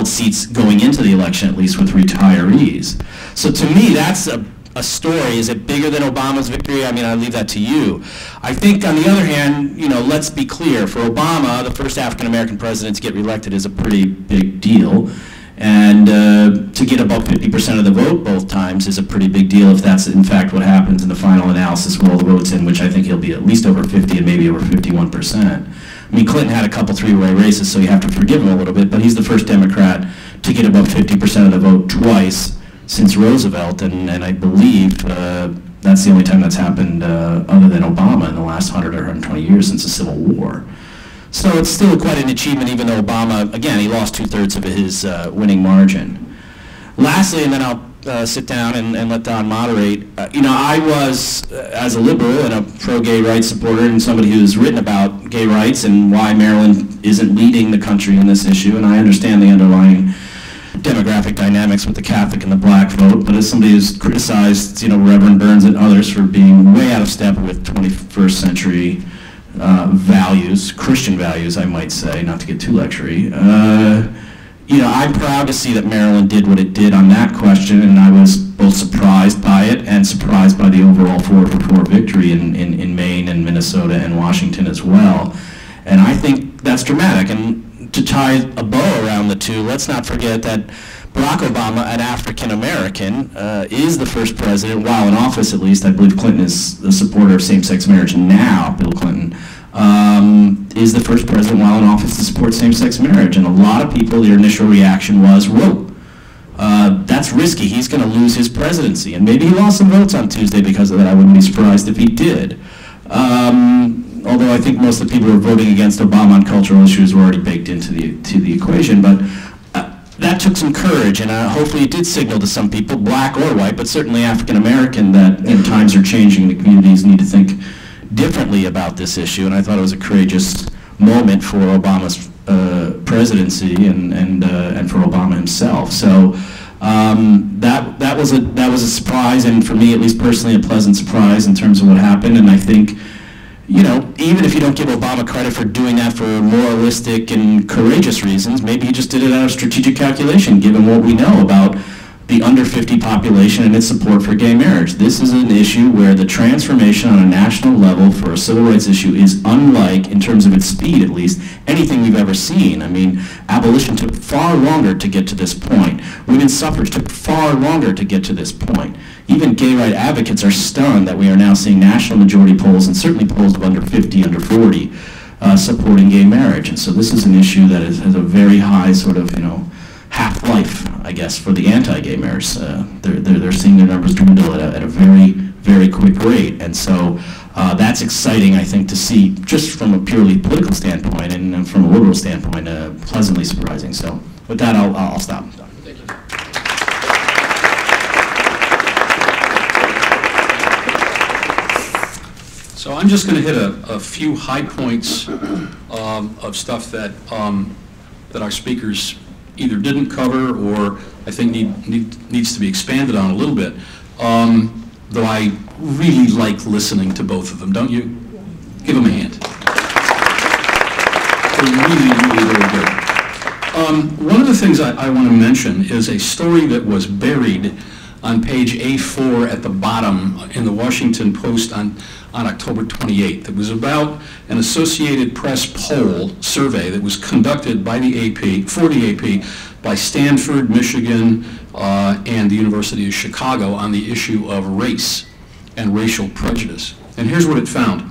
seats going into the election, at least with retirees. So to me, that's a story. Is it bigger than Obama's victory? I mean, I leave that to you. I think, on the other hand, you know, let's be clear. For Obama, the first African-American president to get reelected is a pretty big deal. And to get about 50% of the vote both times is a pretty big deal if that's, in fact, what happens in the final analysis with all the votes in, which I think he'll be at least over 50 and maybe over 51%. I mean, Clinton had a couple 3-way races, so you have to forgive him a little bit, but he's the first Democrat to get above 50% of the vote twice since Roosevelt, and I believe that's the only time that's happened other than Obama in the last 100 or 120 years since the Civil War. So it's still quite an achievement, even though Obama, again, he lost 2/3 of his winning margin. Lastly, and then I'll sit down and let Don moderate. You know, I was, as a liberal and a pro-gay rights supporter and somebody who's written about gay rights and why Maryland isn't leading the country in this issue, and I understand the underlying demographic dynamics with the Catholic and the black vote, but as somebody who's criticized, you know, Reverend Burns and others for being way out of step with 21st century values, Christian values, I might say, not to get too lectury. You know, I'm proud to see that Maryland did what it did on that question, and I was both surprised by it and surprised by the overall 4-4 victory in Maine and Minnesota and Washington as well. And I think that's dramatic. And to tie a bow around the two, let's not forget that Barack Obama, an African American, is the first president, while in office at least. I believe Clinton is the supporter of same-sex marriage now, Bill Clinton, is the first president while in office to support same-sex marriage. And a lot of people, their initial reaction was, whoa, that's risky. He's going to lose his presidency. And maybe he lost some votes on Tuesday because of that. I wouldn't be surprised if he did. Although I think most of the people who are voting against Obama on cultural issues were already baked into the equation. But that took some courage, and hopefully it did signal to some people, black or white, but certainly African American, that times are changing and the communities need to think differently about this issue. And I thought it was a courageous moment for Obama's presidency and for Obama himself. So that was a surprise, and for me, at least personally, a pleasant surprise in terms of what happened. And I think, you know, even if you don't give Obama credit for doing that for moralistic and courageous reasons, maybe he just did it out of strategic calculation, given what we know about the under 50 population and its support for gay marriage. This is an issue where the transformation on a national level for a civil rights issue is unlike, in terms of its speed at least, anything we've ever seen. I mean, abolition took far longer to get to this point. Women's suffrage took far longer to get to this point. Even gay rights advocates are stunned that we are now seeing national majority polls, and certainly polls of under 50, under 40, supporting gay marriage. And so this is an issue that has a very high sort of, you know, half-life, I guess, for the anti-gay marriage. They're seeing their numbers dwindle at a very, very quick rate. And so that's exciting, I think, to see, just from a purely political standpoint and from a liberal standpoint, pleasantly surprising. So with that, I'll stop. Thank you. So I'm just going to hit a few high points of stuff that our speakers either didn't cover or I think needs to be expanded on a little bit. Though I really like listening to both of them, don't you? Give them a hand. They're really, really very good. One of the things I want to mention is a story that was buried on page A4 at the bottom in the Washington Post on October 28th. It was about an Associated Press poll survey that was conducted by the AP, for the AP, by Stanford, Michigan, and the University of Chicago on the issue of race and racial prejudice. And here's what it found.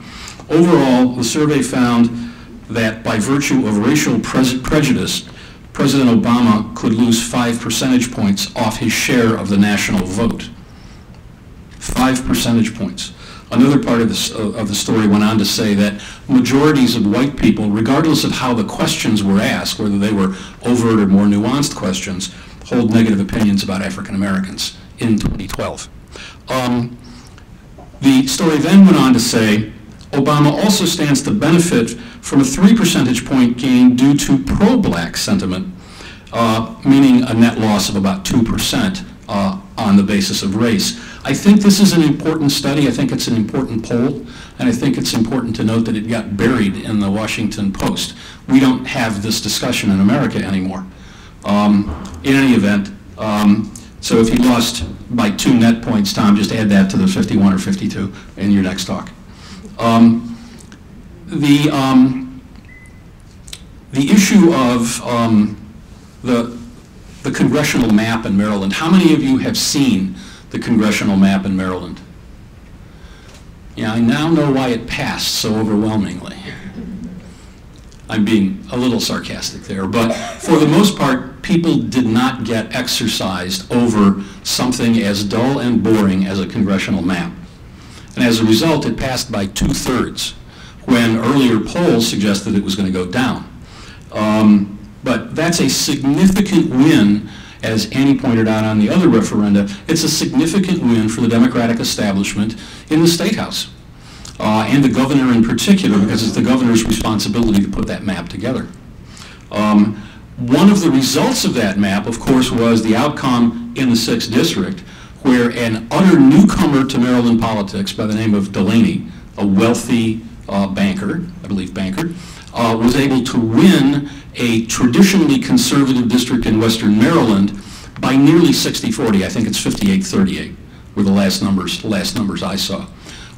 Overall, the survey found that by virtue of racial prejudice, President Obama could lose 5 percentage points off his share of the national vote. 5 percentage points. Another part of the story went on to say that majorities of white people, regardless of how the questions were asked, whether they were overt or more nuanced questions, hold negative opinions about African Americans in 2012. The story then went on to say, Obama also stands to benefit from a 3 percentage point gain due to pro-black sentiment, meaning a net loss of about 2% on the basis of race. I think this is an important study. I think it's an important poll, and I think it's important to note that it got buried in the Washington Post. We don't have this discussion in America anymore. In any event, so if you lost by 2 net points, Tom, just add that to the 51 or 52 in your next talk. The issue of the congressional map in Maryland. How many of you have seen the congressional map in Maryland? Yeah, I now know why it passed so overwhelmingly. I'm being a little sarcastic there, but for the most part, people did not get exercised over something as dull and boring as a congressional map. And as a result, it passed by 2/3, when earlier polls suggested it was going to go down. But that's a significant win, as Annie pointed out on the other referenda. It's a significant win for the Democratic establishment in the State House, and the governor in particular, because it's the governor's responsibility to put that map together. One of the results of that map, of course, was the outcome in the 6th District, where an utter newcomer to Maryland politics by the name of Delaney, a wealthy banker, I believe banker, was able to win a traditionally conservative district in Western Maryland by nearly 60-40. I think it's 58-38 were the last numbers I saw.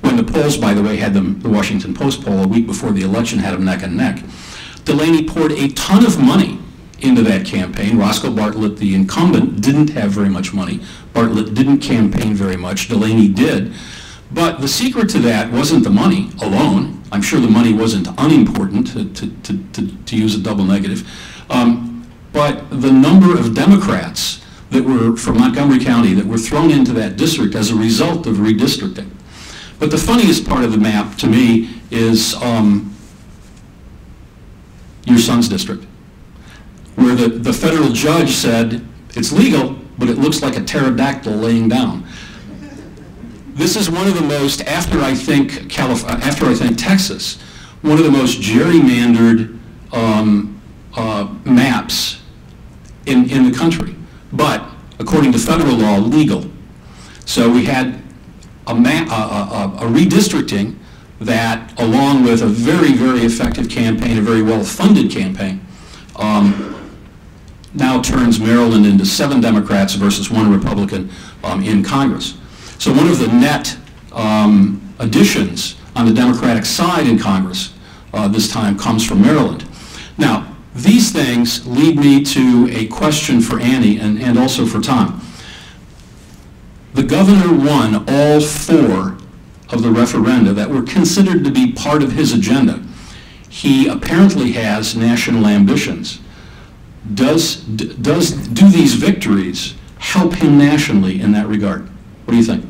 When the polls, by the way, had them, the Washington Post poll a week before the election had them neck and neck. Delaney poured a ton of money into that campaign. Roscoe Bartlett, the incumbent, didn't have very much money. Bartlett didn't campaign very much. Delaney did. But the secret to that wasn't the money alone. I'm sure the money wasn't unimportant, to use a double negative. But the number of Democrats that were from Montgomery County that were thrown into that district as a result of redistricting. But the funniest part of the map to me is your son's district, where the federal judge said it's legal, but it looks like a pterodactyl laying down. This is one of the most, after I think Texas, one of the most gerrymandered maps in the country, but according to federal law, legal. So we had a redistricting that, along with a very, very effective campaign, a very well-funded campaign, now turns Maryland into 7 Democrats versus 1 Republican in Congress. So one of the net additions on the Democratic side in Congress this time comes from Maryland. Now, these things lead me to a question for Annie and also for Tom. The governor won all 4 of the referenda that were considered to be part of his agenda. He apparently has national ambitions. Do these victories help him nationally in that regard? What do you think?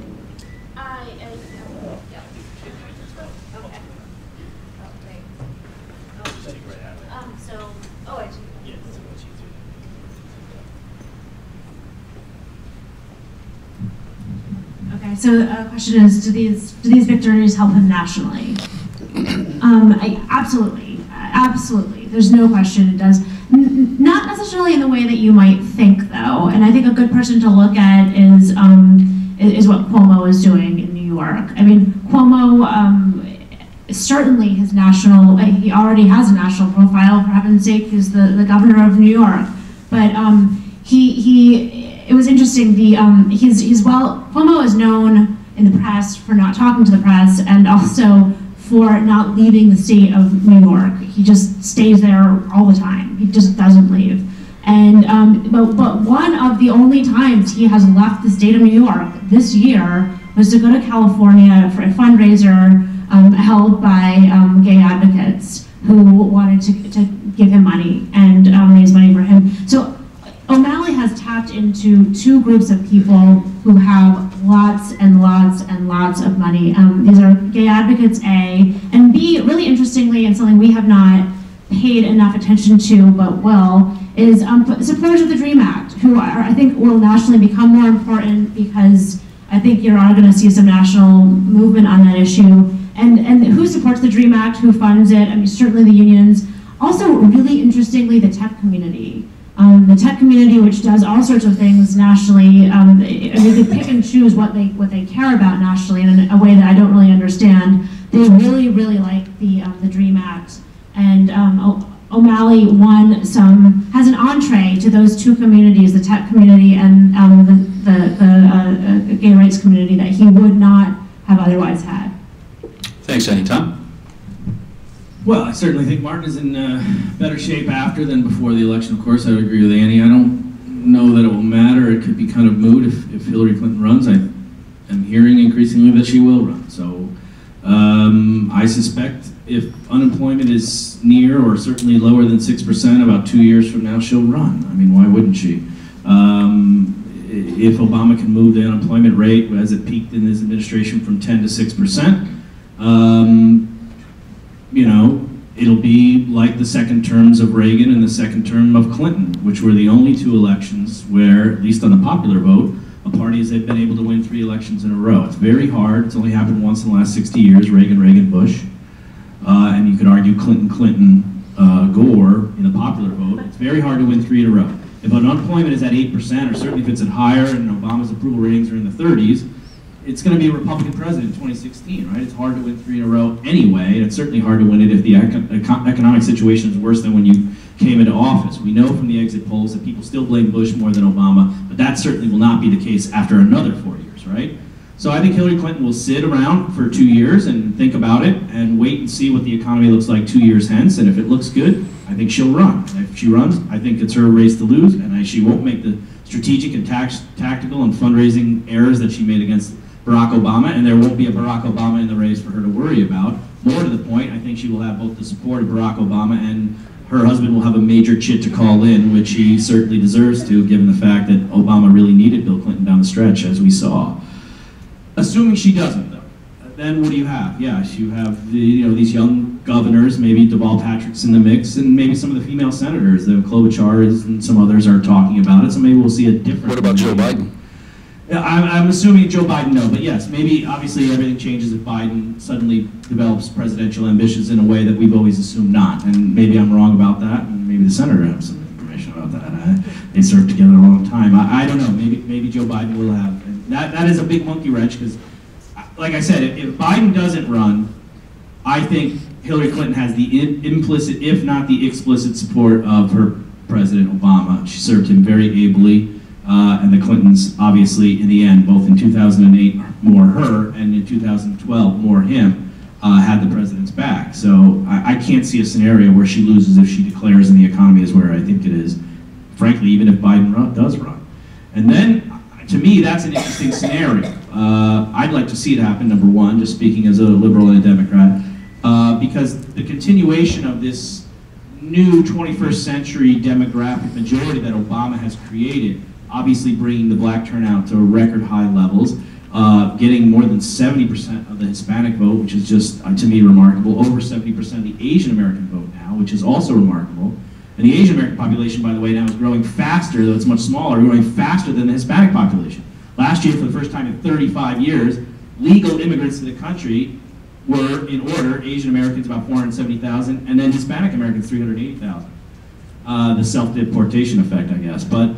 So the question is, do these victories help him nationally? Absolutely. There's no question it does. Not necessarily in the way that you might think, though. And I think a good person to look at is what Cuomo is doing in New York. I mean, Cuomo certainly his national. He already has a national profile. For heaven's sake, he's the governor of New York. But it was interesting. Cuomo is known in the press for not talking to the press, and also for not leaving the state of New York. He just stays there all the time. He just doesn't leave. And but one of the only times he has left the state of New York this year was to go to California for a fundraiser held by gay advocates who wanted to give him money and raise money for him. So O'Malley has tapped into 2 groups of people who have lots and lots and lots of money. These are gay advocates, A, and B, really interestingly, and something we have not paid enough attention to, but will, is supporters of the DREAM Act, who I think will nationally become more important because I think you are going to see some national movement on that issue. And who supports the DREAM Act, who funds it? I mean, certainly the unions. Also, really interestingly, the tech community. The tech community, which does all sorts of things nationally, they could pick and choose what they care about nationally in a way that I don't really understand. They really, really like the DREAM Act, and O'Malley has an entree to those 2 communities, the tech community and the gay rights community, that he would not have otherwise had. Thanks, Annie. Tom? Well, I certainly think Martin is in better shape after than before the election. Of course, I would agree with Annie. I don't know that it will matter. It could be kind of moot if Hillary Clinton runs. I am hearing increasingly that she will run. So I suspect if unemployment is near or certainly lower than 6%, about 2 years from now, she'll run. I mean, why wouldn't she? If Obama can move the unemployment rate, as it peaked in his administration, from 10 to 6%, you know, it'll be like the second terms of Reagan and the second term of Clinton, which were the only 2 elections where, at least on the popular vote, a party has been able to win 3 elections in a row. It's very hard. It's only happened once in the last 60 years, Reagan, Bush. And you could argue Clinton, Gore in the popular vote. It's very hard to win 3 in a row. If unemployment is at 8%, or certainly if it's at higher and Obama's approval ratings are in the 30s, it's going to be a Republican president in 2016, right? It's hard to win 3 in a row anyway, and it's certainly hard to win it if the economic situation is worse than when you came into office. We know from the exit polls that people still blame Bush more than Obama, but that certainly will not be the case after another 4 years, right? So I think Hillary Clinton will sit around for 2 years and think about it and wait and see what the economy looks like 2 years hence, and if it looks good, I think she'll run. If she runs, I think it's her race to lose, and she won't make the strategic and tactical and fundraising errors that she made against Barack Obama, and there won't be a Barack Obama in the race for her to worry about. More to the point, I think she will have both the support of Barack Obama, and her husband will have a major chit to call in, which he certainly deserves to, given the fact that Obama really needed Bill Clinton down the stretch, as we saw. Assuming she doesn't, though, then what do you have? Yes, you have these young governors, maybe Deval Patrick's in the mix, and maybe some of the female senators, the Klobuchar and some others are talking about it, so maybe we'll see a different... What about Joe Biden? I'm assuming Joe Biden, no, but yes, maybe obviously everything changes if Biden suddenly develops presidential ambitions in a way that we've always assumed not, and maybe I'm wrong about that, and maybe the senator has some information about that. They served together a long time. I don't know, maybe Joe Biden will have. And that is a big monkey wrench, because like I said, if Biden doesn't run, I think Hillary Clinton has the implicit, if not the explicit support of her President Obama. She served him very ably. And the Clintons, obviously, in the end, both in 2008, more her, and in 2012, more him, had the president's back. So I can't see a scenario where she loses if she declares and the economy is where I think it is, frankly, even if Biden does run. And then, to me, that's an interesting scenario. I'd like to see it happen, number one, just speaking as a liberal and a Democrat, because the continuation of this new 21st century demographic majority that Obama has created, obviously bringing the black turnout to record high levels, getting more than 70% of the Hispanic vote, which is just, to me, remarkable, over 70% of the Asian American vote now, which is also remarkable. And the Asian American population, by the way, now is growing faster, though it's much smaller, growing faster than the Hispanic population. Last year, for the first time in 35 years, legal immigrants to the country were, in order, Asian Americans about 470,000, and then Hispanic Americans 380,000. The self-deportation effect, I guess. But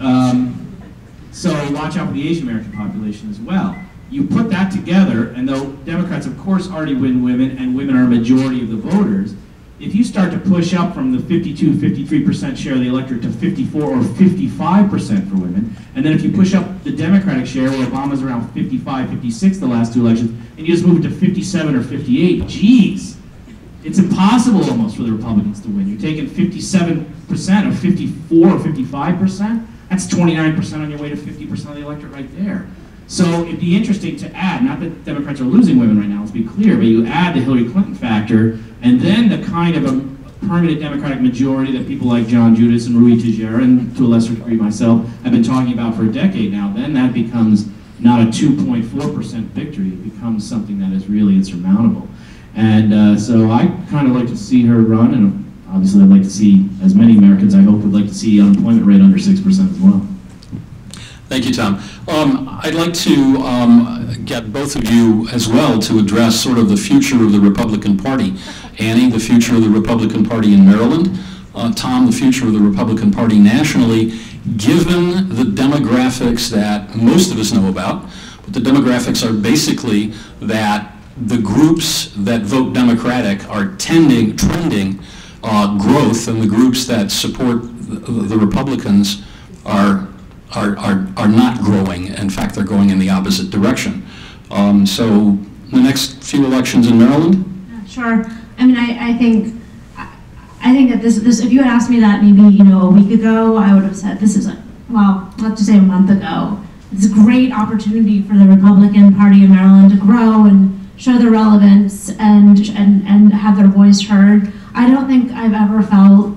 so watch out for the Asian American population as well. You put that together, and though Democrats, of course, already win women, and women are a majority of the voters, if you start to push up from the 52, 53% share of the electorate to 54 or 55% for women, and then if you push up the Democratic share, where Obama's around 55, 56 the last two elections, and you just move it to 57 or 58, geez, it's impossible almost for the Republicans to win. You're taking 57% of 54 or 55%, that's 29% on your way to 50% of the electorate right there. So it'd be interesting to add, not that Democrats are losing women right now, let's be clear, but you add the Hillary Clinton factor, and then the kind of a permanent Democratic majority that people like John Judas and Rui Teixeira, and to a lesser degree myself, have been talking about for a decade now, then that becomes not a 2.4% victory, it becomes something that is really insurmountable. And so I kind of like to see her run, and obviously I'd like to see, as many Americans I hope would like to see the unemployment rate under 6% as well. Thank you, Tom. I'd like to get both of you as well to address sort of the future of the Republican Party. Annie, the future of the Republican Party in Maryland. Tom, the future of the Republican Party nationally, given the demographics that most of us know about. But the demographics are basically that the groups that vote Democratic are trending growth, and the groups that support the Republicans are not growing. In fact, they're going in the opposite direction. So the next few elections in Maryland? Sure. I mean, I think that this, if you had asked me that maybe, a week ago, I would have said this is, well, let's just say a month ago. It's a great opportunity for the Republican Party in Maryland to grow and show their relevance and have their voice heard. I don't think I've ever felt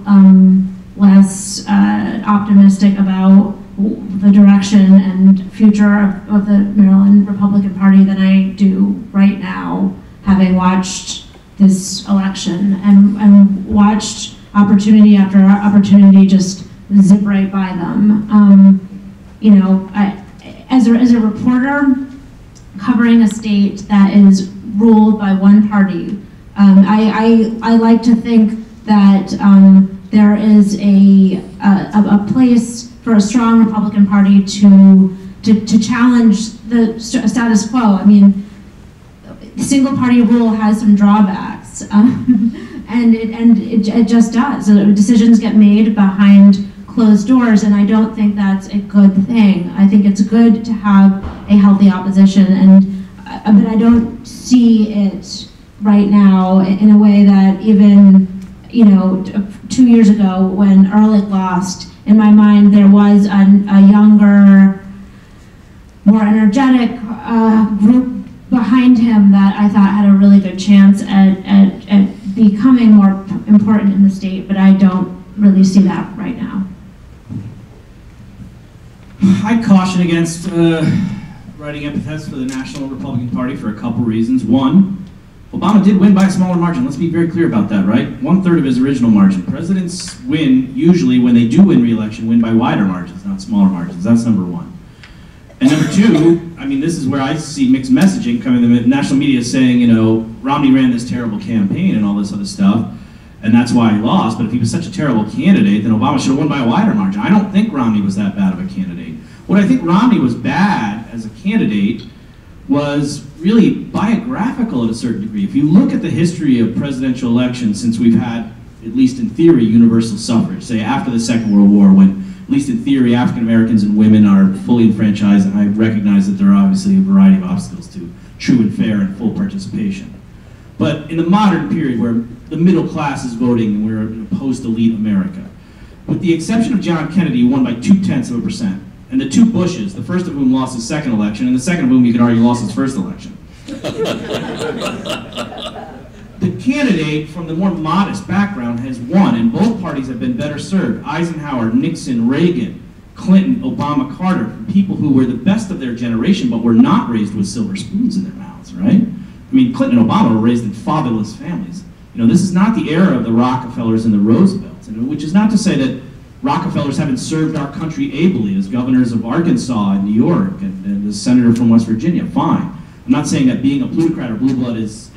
less optimistic about the direction and future of the Maryland Republican Party than I do right now, having watched this election and watched opportunity after opportunity just zip right by them. As a reporter covering a state that is ruled by one party, I like to think that there is a place for a strong Republican Party to challenge the status quo. I mean, single party rule has some drawbacks, and it just does. Decisions get made behind closed doors, and I don't think that's a good thing. I think it's good to have a healthy opposition, but I don't see it right now in a way that even you know, 2 years ago when Ehrlich lost, in my mind there was a younger, more energetic group behind him that I thought had a really good chance at becoming more important in the state, but I don't really see that right now. I caution against writing epithets for the National Republican Party for a couple reasons. One, Obama did win by a smaller margin. Let's be very clear about that, right? 1/3 of his original margin. Presidents win, usually when they do win re-election, win by wider margins, not smaller margins. That's number one. And number two, I mean, this is where I see mixed messaging coming. The national media saying, you know, Romney ran this terrible campaign and all this other stuff, and that's why he lost. But if he was such a terrible candidate, then Obama should have won by a wider margin. I don't think Romney was that bad of a candidate. What I think Romney was bad as a candidate was really biographical at a certain degree. If you look at the history of presidential elections since we've had, at least in theory, universal suffrage, say after the Second World War, when, at least in theory, African Americans and women are fully enfranchised, and I recognize that there are obviously a variety of obstacles to true and fair and full participation. But in the modern period where the middle class is voting and we're in a post-elite America, with the exception of John Kennedy, who won by 0.2%, and the two Bushes, the first of whom lost his second election, and the second of whom you could argue lost his first election. The candidate from the more modest background has won, and both parties have been better served. Eisenhower, Nixon, Reagan, Clinton, Obama, Carter, people who were the best of their generation but were not raised with silver spoons in their mouths, right? I mean, Clinton and Obama were raised in fatherless families. You know, this is not the era of the Rockefellers and the Roosevelts, and which is not to say that Rockefellers haven't served our country ably as governors of Arkansas and New York and as senator from West Virginia. Fine. I'm not saying that being a plutocrat or blue blood is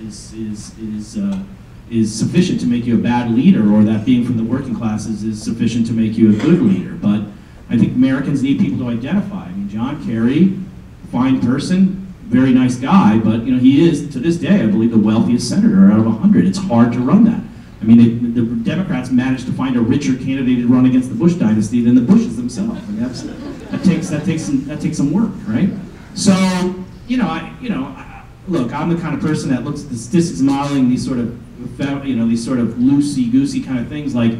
sufficient to make you a bad leader, or that being from the working classes is sufficient to make you a good leader. But I think Americans need people to identify. I mean, John Kerry, fine person, very nice guy, but you know, he is, to this day, I believe, the wealthiest senator out of 100. It's hard to run that. I mean, the Democrats managed to find a richer candidate to run against the Bush dynasty than the Bushes themselves. I mean, that takes some work, right? So, look, I'm the kind of person that looks at the statistics modeling these sort of loosey-goosey kind of things like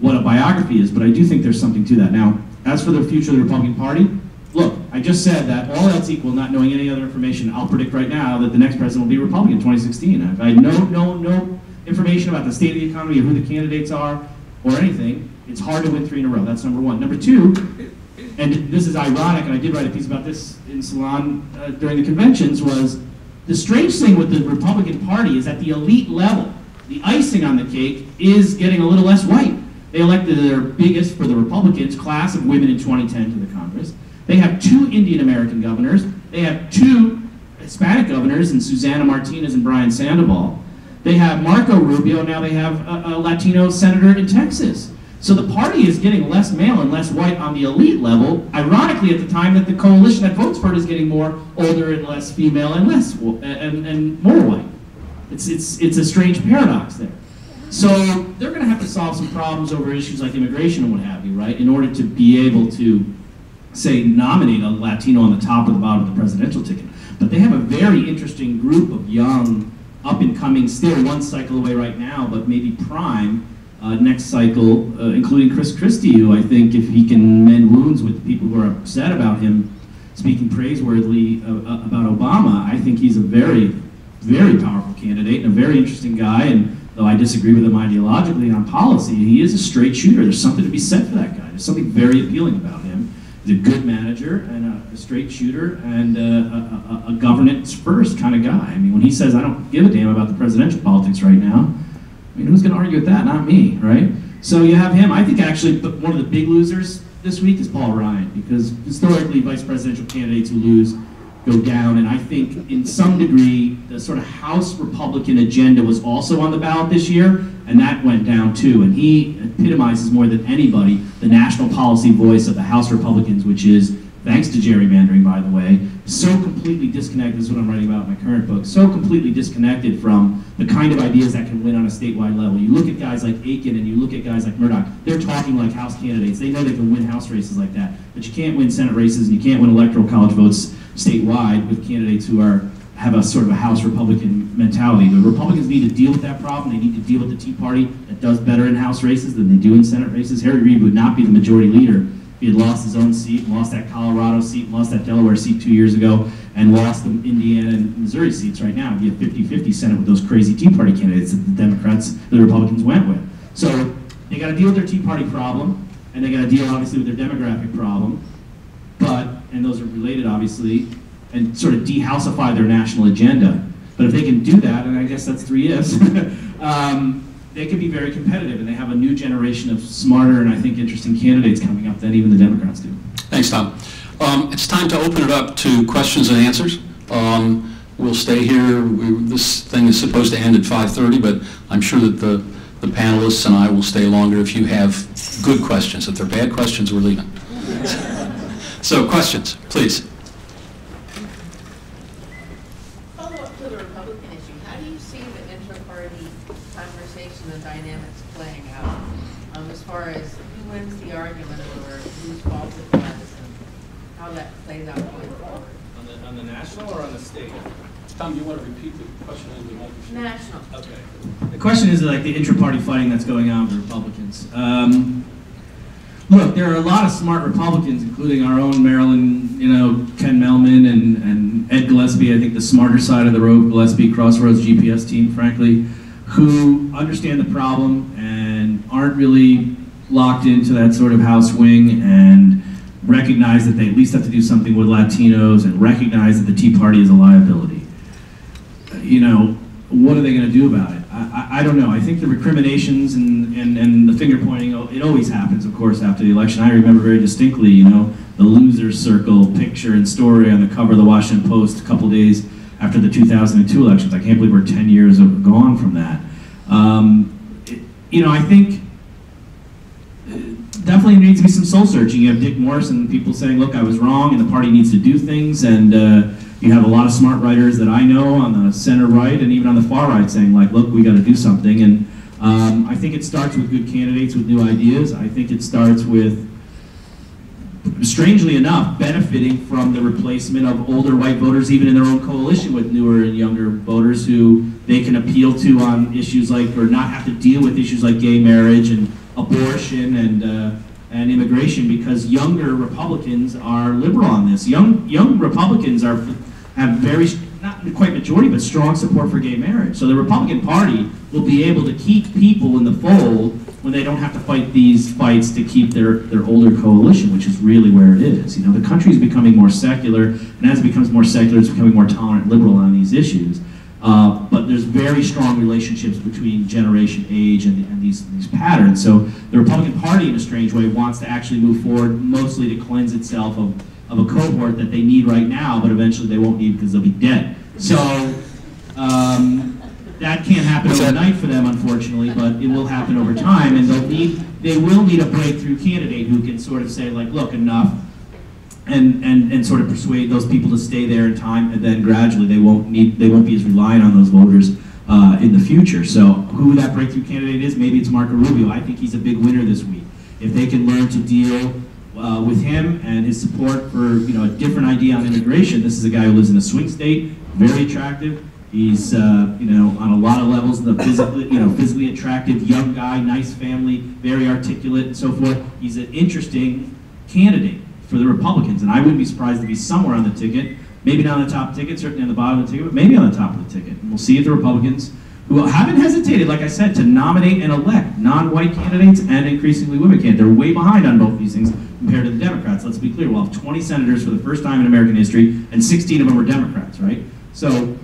what a biography is, but I do think there's something to that. Now, as for the future of the Republican Party, look, I just said that all else equal, not knowing any other information, I'll predict right now that the next president will be Republican in 2016. I had no information about the state of the economy or who the candidates are or anything. It's hard to win 3 in a row. That's number one. Number two, and this is ironic, and I did write a piece about this in Salon during the conventions, was the strange thing with the Republican Party is at the elite level, the icing on the cake is getting a little less white. They elected their biggest, for the Republicans, class of women in 2010 to the Congress. They have 2 Indian American governors. They have 2 Hispanic governors in Susana Martinez and Brian Sandoval. They have Marco Rubio, now they have a Latino senator in Texas. So the party is getting less male and less white on the elite level, ironically at the time that the coalition that votes for it is getting more older and less female and less and more white. It's a strange paradox there. So they're going to have to solve some problems over issues like immigration and what have you, right, in order to be able to, say, nominate a Latino on the top or the bottom of the presidential ticket. But they have a very interesting group of young, up-and-coming, still one cycle away right now, but maybe prime, next cycle, including Chris Christie, who I think if he can mend wounds with the people who are upset about him speaking praiseworthily about Obama, I think he's a very, very powerful candidate and a very interesting guy, and though I disagree with him ideologically and on policy, he is a straight shooter. There's something to be said for that guy. There's something very appealing about him. He's a good manager and a straight shooter and a governance first kind of guy. I mean, when he says, I don't give a damn about the presidential politics right now, I mean, who's going to argue with that? Not me, right? So you have him. I think actually one of the big losers this week is Paul Ryan, because historically vice presidential candidates who lose go down, and I think in some degree the sort of House Republican agenda was also on the ballot this year, and that went down too, and he epitomizes more than anybody the national policy voice of the House Republicans, which is, thanks to gerrymandering by the way, so completely disconnected, this is what I'm writing about in my current book, so completely disconnected from the kind of ideas that can win on a statewide level. You look at guys like Aiken and you look at guys like Murdoch, they're talking like House candidates. They know they can win House races like that, but you can't win Senate races and you can't win Electoral College votes statewide with candidates who have a sort of a House Republican mentality. The Republicans need to deal with that problem. They need to deal with the Tea Party that does better in House races than they do in Senate races. Harry Reid would not be the majority leader if he had lost his own seat, lost that Colorado seat, lost that Delaware seat 2 years ago, and lost the Indiana and Missouri seats right now. It'd be a 50-50 Senate with those crazy Tea Party candidates that the Republicans went with. So they got to deal with their Tea Party problem, and they got to deal obviously with their demographic problem, and those are related obviously, and sort of de-housify their national agenda. But if they can do that, and I guess that's 3 ifs, they can be very competitive, and they have a new generation of smarter and I think interesting candidates coming up than even the Democrats do. Thanks, Tom. It's time to open it up to questions and answers. We'll stay here. This thing is supposed to end at 5:30, but I'm sure that the panelists and I will stay longer if you have good questions. If they're bad questions, we're leaving. So questions, please. Follow up to the Republican issue. How do you see the intra-party conversation and dynamics playing out as far as who wins the argument or whose fault it was and how that plays out going forward? On the national or on the state? Tom, do you want to repeat the question into the microphone? National. Okay. The question is like the intra-party fighting that's going on with the Republicans. Look, there are a lot of smart Republicans, including our own Maryland, Ken Melman and Ed Gillespie, I think the smarter side of the road, Gillespie, Crossroads GPS team, frankly, who understand the problem and aren't really locked into that sort of House wing and recognize that they at least have to do something with Latinos and recognize that the Tea Party is a liability. What are they going to do about it? I don't know. I think the recriminations and the finger pointing, it always happens, of course, after the election. I remember very distinctly, the Losers Circle picture and story on the cover of the Washington Post a couple days after the 2002 elections. I can't believe we're 10 years gone from that. I think definitely needs to be some soul searching. You have Dick Morris and people saying, look, I was wrong and the party needs to do things, and you have a lot of smart writers that I know on the center right and even on the far right saying, like, look, we got to do something. And I think it starts with good candidates with new ideas. I think it starts with, strangely enough, benefiting from the replacement of older white voters, even in their own coalition with newer and younger voters who they can appeal to on issues like, or not have to deal with issues like gay marriage and abortion and immigration, because younger Republicans are liberal on this. Young Republicans have very, not quite majority, but strong support for gay marriage. So the Republican Party will be able to keep people in the fold when they don't have to fight these fights to keep their older coalition, which is really where it is. The country is becoming more secular, and as it becomes more secular, it's becoming more tolerant and liberal on these issues. But there's very strong relationships between generation, age, and these patterns. So the Republican Party, in a strange way, wants to actually move forward mostly to cleanse itself of a cohort that they need right now, but eventually they won't need because they'll be dead. So that can't happen overnight for them, unfortunately, but it will happen over time, and they will need a breakthrough candidate who can sort of say, like, look, enough, and sort of persuade those people to stay there in time, and then gradually they won't be as reliant on those voters in the future. So who that breakthrough candidate is, maybe it's Marco Rubio. I think he's a big winner this week. If they can learn to deal with him and his support for a different idea on immigration. This is a guy who lives in a swing state, very attractive. He's on a lot of levels, the physically attractive young guy, nice family, very articulate and so forth. He's an interesting candidate for the Republicans, and I wouldn't be surprised if he's somewhere on the ticket. Maybe not on the top ticket, certainly on the bottom of the ticket, but maybe on the top of the ticket. And we'll see if the Republicans, who haven't hesitated, like I said, to nominate and elect non-white candidates and increasingly women candidates. They're way behind on both these things compared to the Democrats. Let's be clear, we'll have 20 senators for the first time in American history, and 16 of them are Democrats, right? So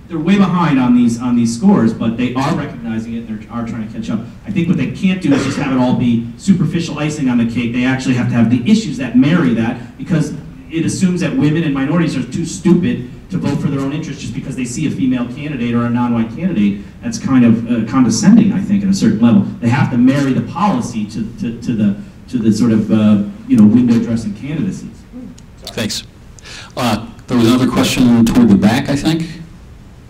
they're way behind on these scores, but they are recognizing it and they are trying to catch up. I think what they can't do is just have it all be superficial icing on the cake. They actually have to have the issues that marry that, because it assumes that women and minorities are too stupid to vote for their own interests just because they see a female candidate or a non-white candidate. That's kind of condescending, I think, at a certain level. They have to marry the policy to the sort of window dressing candidacies. Thanks. There was another question toward the back, I think.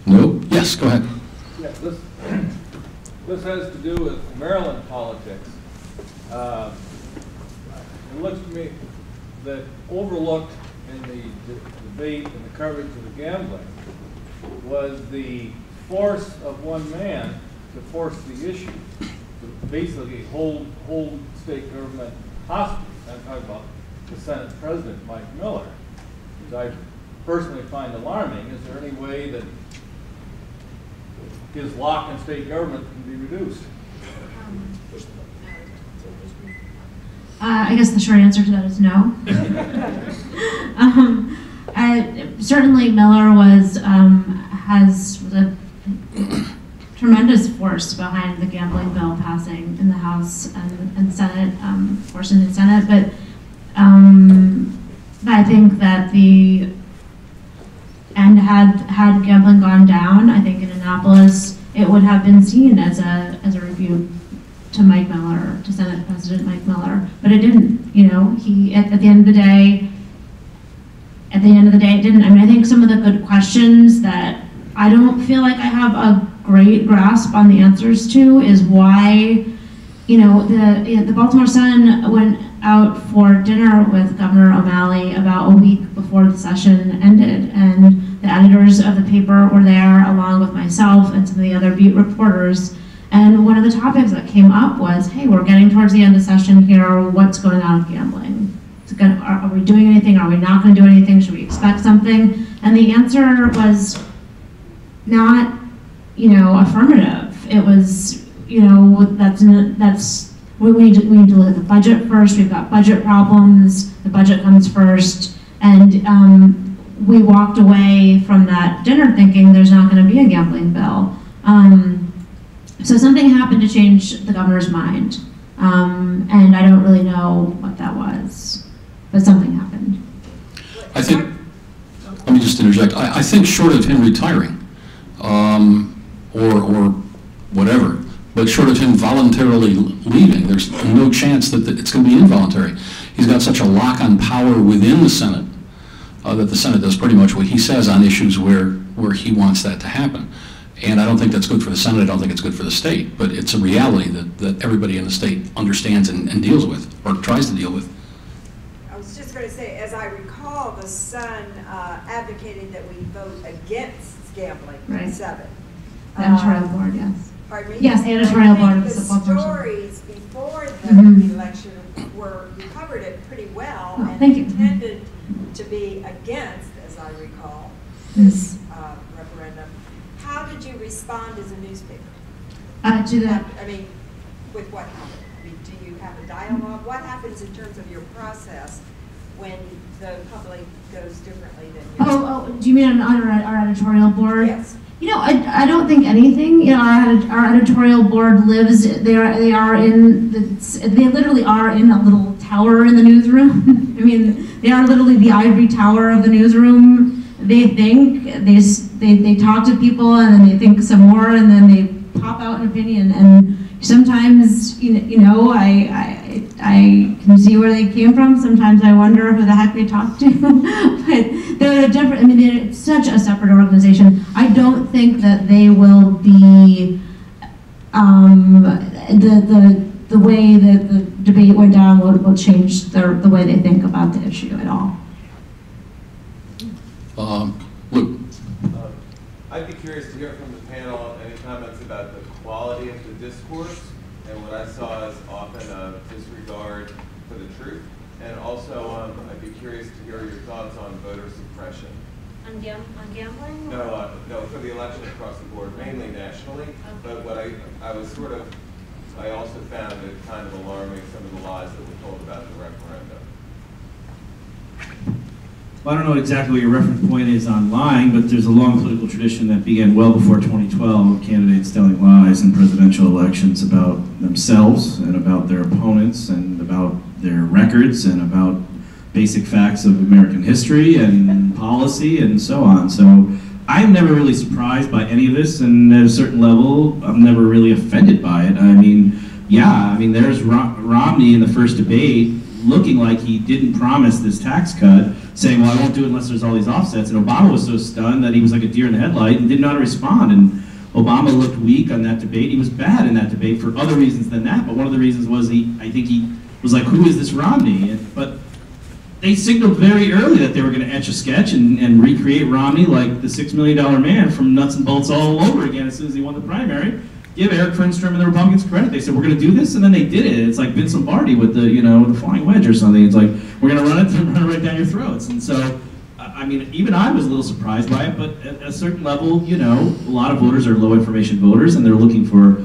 No? Yes, go ahead. Yeah, this has to do with Maryland politics. It looks to me that overlooked in the debate and the coverage of the gambling was the force of one man to force the issue. basically hold state government hostage. I'm talking about the Senate President, Mike Miller, which I personally find alarming. Is there any way that his lock in state government can be reduced? I guess the short answer to that is no. Certainly Miller has a tremendous force behind the gambling bill passing in the House and Senate, force in the Senate, but I think that had gambling gone down, I think in Annapolis, it would have been seen as a rebuke to Mike Miller, to Senate President Mike Miller, but it didn't. You know, he at the end of the day, it didn't. I mean, I think some of the good questions that I don't feel like I have a great grasp on the answers to is why, you know, the Baltimore Sun went out for dinner with Governor O'Malley about a week before the session ended, and the editors of the paper were there along with myself and some of the other beat reporters. And one of the topics that came up was, hey, we're getting towards the end of session here, what's going on with gambling? Are we doing anything? Are we not going to do anything? Should we expect something? And the answer was not, you know, affirmative. It was, you know, we need to look at the budget first. We've got budget problems. The budget comes first. And we walked away from that dinner thinking there's not going to be a gambling bill. So something happened to change the governor's mind. And I don't really know what that was, but something happened. I think, let me just interject, I think short of him retiring, or whatever, but short of him voluntarily leaving, there's no chance that it's going to be involuntary. He's got such a lock on power within the Senate that the Senate does pretty much what he says on issues where he wants that to happen. And I don't think that's good for the Senate, I don't think it's good for the state, but it's a reality that everybody in the state understands and deals with, or tries to deal with. I was just going to say, as I recall, the Sun advocated that we vote against gambling in 7. The editorial board, yes. Pardon me? Yes, the editorial board. The stories before the election we covered it pretty well, and intended to be against, as I recall, this referendum. How did you respond as a newspaper? To that. I mean, with what happened? I mean, do you have a dialogue? What happens in terms of your process when the public goes differently than you? Oh, do you mean on our editorial board? Yes. You know, I don't think anything. You know, our editorial board lives. They literally are in a little tower in the newsroom. I mean, they are literally the ivory tower of the newsroom. They think, they talk to people, and then they think some more, and then they pop out an opinion. And sometimes, you know, I can see where they came from. Sometimes I wonder who the heck they talked to. But they're different. I mean, it's such a separate organization. I don't think that they will be the way that the debate went down will change the way they think about the issue at all. Luke. I'd be curious to hear from the panel any comments about the quality of the discourse, and what I saw as often a disregard for the truth. And also, I'd be curious to hear your thoughts on voter suppression. On gambling? No, for the election across the board, mainly nationally. Okay. But what I also found it kind of alarming, some of the lies that were told about the referendum. Well, I don't know exactly what your reference point is on lying, but there's a long political tradition that began well before 2012 of candidates telling lies in presidential elections about themselves and about their opponents and about their records and about basic facts of American history and policy and so on. So I'm never really surprised by any of this, and at a certain level, I'm never really offended by it. I mean, yeah, there's Romney in the first debate looking like he didn't promise this tax cut, saying, well, I won't do it unless there's all these offsets. And Obama was so stunned that he was like a deer in the headlight and didn't know how to respond. And Obama looked weak on that debate. He was bad in that debate for other reasons than that. But one of the reasons was I think he was like, who is this Romney? But they signaled very early that they were going to etch a sketch and recreate Romney like the $6 million man from Nuts and Bolts all over again as soon as he won the primary. give Eric Frinstrom and the Republicans credit. They said, we're going to do this, and then they did it. It's like Vince Lombardi with the, the flying wedge or something. It's like, we're going to run it right down your throats. And so, I mean, even I was a little surprised by it, but at a certain level, a lot of voters are low information voters, and they're looking for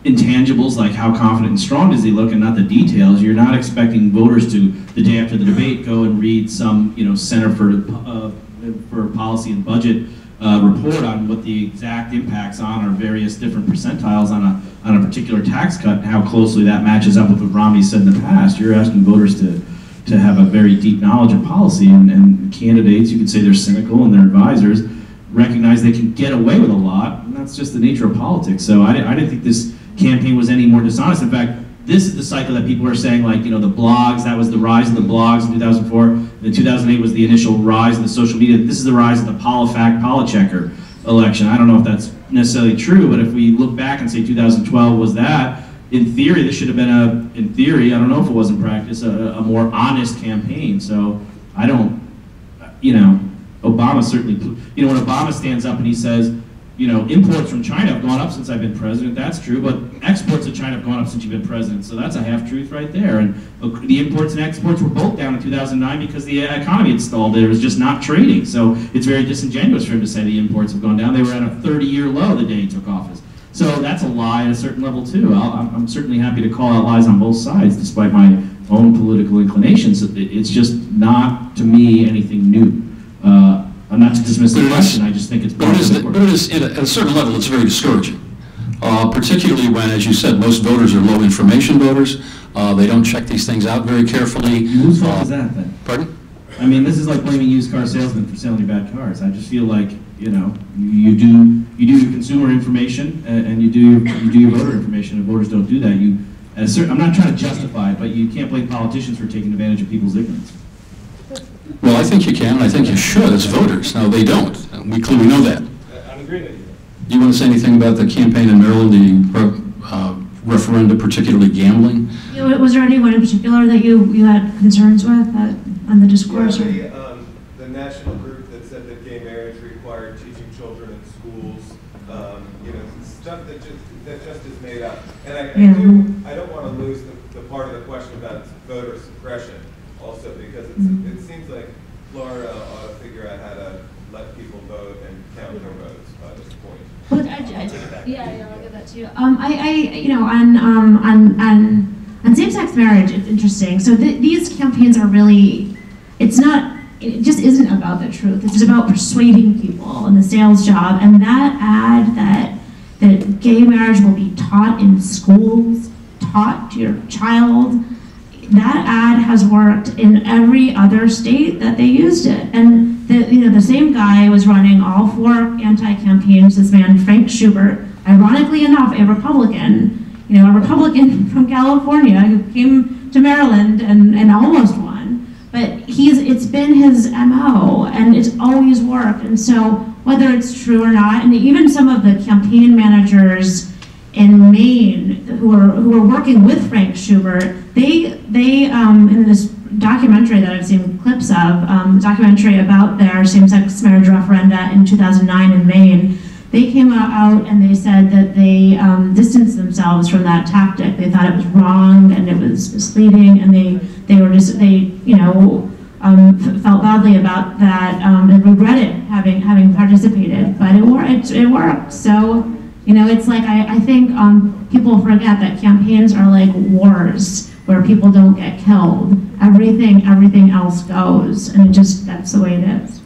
intangibles like how confident and strong does he look and not the details. You're not expecting voters to, the day after the debate, go and read some, Center for Policy and Budget report on what the exact impacts on our various different percentiles on a particular tax cut and how closely that matches up with what Romney said in the past. You're asking voters to have a very deep knowledge of policy, and candidates, you could say they're cynical, and their advisors recognize they can get away with a lot, and that's just the nature of politics. So I didn't think this campaign was any more dishonest. In fact, this is the cycle that people are saying, like, the blogs, that was the rise of the blogs in 2004, and in 2008 was the initial rise of the social media. This is the rise of the PoliFact, PoliChecker election. I don't know if that's necessarily true, but if we look back and say 2012 was that, in theory, this should have been in theory, I don't know if it was in practice, a more honest campaign. So I don't, Obama certainly, when Obama stands up and he says, imports from China have gone up since I've been president, that's true, but exports to China have gone up since you've been president, so that's a half-truth right there. And the imports and exports were both down in 2009 because the economy had stalled. It was just not trading, so it's very disingenuous for him to say the imports have gone down. They were at a 30-year low the day he took office. So that's a lie at a certain level, too. I'm certainly happy to call out lies on both sides, despite my own political inclinations. It's just not, to me, anything new. I'm not to dismiss the question, I just think it's part of the work. But it is, at a certain level, it's very discouraging. Particularly when, as you said, most voters are low information voters. They don't check these things out very carefully. Whose fault is that, then? Pardon? I mean, this is like blaming used car salesmen for selling you bad cars. I just feel like, you do your consumer information and you do your voter information, and voters don't do that. I'm not trying to justify it, but you can't blame politicians for taking advantage of people's ignorance. Well, I think you can, and I think you should as voters. No, they don't. We clearly know that. I'm agreeing with you. Do you want to say anything about the campaign in Maryland, the referenda, particularly gambling? Was there anyone in particular that you had concerns with on the discourse? Yeah, the national group that said that gay marriage required teaching children in schools, stuff that just is made up. And I don't want to lose the part of the question about voter suppression also, because it seems like Florida ought to figure out how to let people vote and count their votes by this point. Well, yeah, I'll give that to you. On same-sex marriage, it's interesting. So these campaigns are really, it just isn't about the truth. It's about persuading people and the sales job. And that ad that gay marriage will be taught in schools, taught to your child, that ad has worked in every other state that they used it. And the same guy was running all 4 anti-campaigns, this man, Frank Schubert, ironically enough, a Republican from California who came to Maryland and almost won. But it's been his MO, and it's always worked. And so whether it's true or not, and even some of the campaign managers in Maine who are working with Frank Schubert, they in this documentary that I've seen clips of, documentary about their same-sex marriage referenda in 2009 in Maine, they came out and they said that they distanced themselves from that tactic. They thought it was wrong and it was misleading, and they felt badly about that and regretted having participated. But it worked. So. It's like, I think people forget that campaigns are like wars where people don't get killed. Everything else goes, and that's the way it is.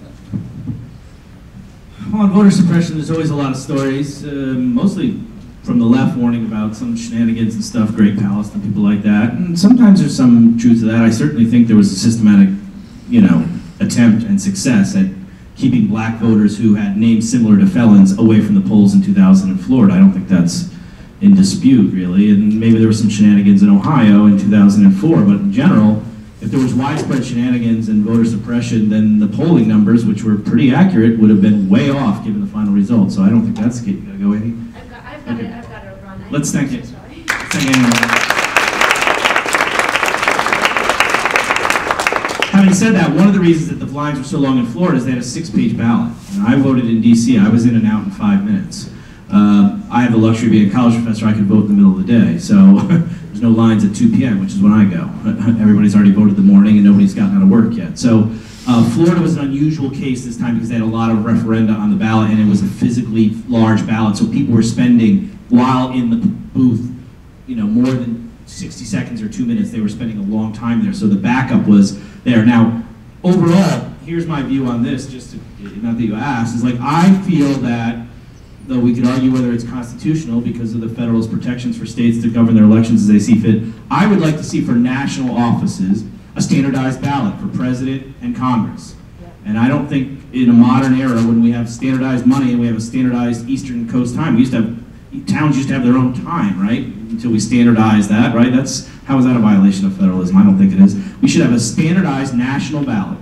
Well, on voter suppression, there's always a lot of stories, mostly from the left, warning about some shenanigans and stuff, Greg Palast and people like that. And sometimes there's some truth to that. I certainly think there was a systematic, attempt and success at keeping black voters who had names similar to felons away from the polls in 2000 in Florida. I don't think that's in dispute, really. And maybe there were some shenanigans in Ohio in 2004, but in general, if there was widespread shenanigans and voter suppression, then the polling numbers, which were pretty accurate, would have been way off given the final results. So I don't think that's the case. You gotta go, Amy? I've got it over on that. Let's thank it. Thank you. Having said that, one of the reasons that the lines were so long in Florida is they had a 6-page ballot. And I voted in DC. I was in and out in 5 minutes. I have the luxury of being a college professor. I can vote in the middle of the day, so there's no lines at 2 p.m., which is when I go. Everybody's already voted in the morning, and nobody's gotten out of work yet. So Florida was an unusual case this time because they had a lot of referenda on the ballot, and it was a physically large ballot, so people were spending, while in the booth, more than 60 seconds or 2 minutes, they were spending a long time there, so the backup was there. Now, overall, here's my view on this, just to, not that you asked, is like, I feel that, though we could argue whether it's constitutional because of the federalist protections for states to govern their elections as they see fit, I would like to see for national offices a standardized ballot for president and Congress. And I don't think in a modern era when we have standardized money and we have a standardized Eastern Coast time, towns used to have their own time, right? Until we standardize that, right? How is that a violation of federalism? I don't think it is. We should have a standardized national ballot.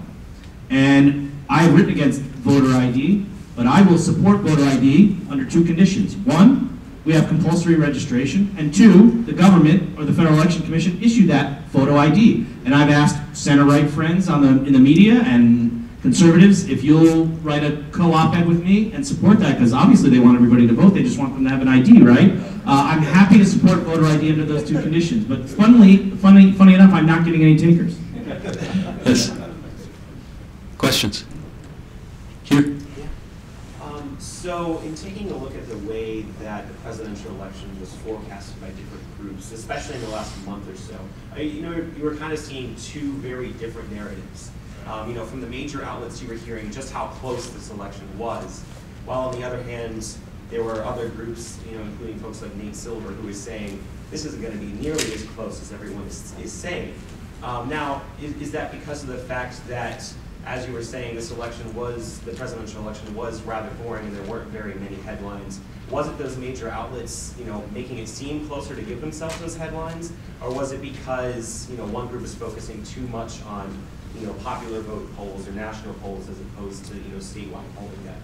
And I have written against voter ID, but I will support voter ID under 2 conditions. 1, we have compulsory registration, and 2, the government or the Federal Election Commission issue that photo ID. And I've asked center-right friends in the media and conservatives if you'll write a co-op-ed with me and support that, because obviously they want everybody to vote, they just want them to have an ID, right? I'm happy to support voter ID under those 2 conditions, but funny enough, I'm not getting any takers. Yes. Questions? Here? So in taking a look at the way that the presidential election was forecasted by different groups, especially in the last month or so, you were kind of seeing 2 very different narratives. From the major outlets, you were hearing just how close this election was, while on the other hand, there were other groups, including folks like Nate Silver, who was saying this isn't going to be nearly as close as everyone is saying. Now, is that because of the fact that, as you were saying, the presidential election was rather boring and there weren't very many headlines? Was it those major outlets, making it seem closer to give themselves those headlines? Or was it because, one group is focusing too much on, popular vote polls or national polls as opposed to, statewide polling data?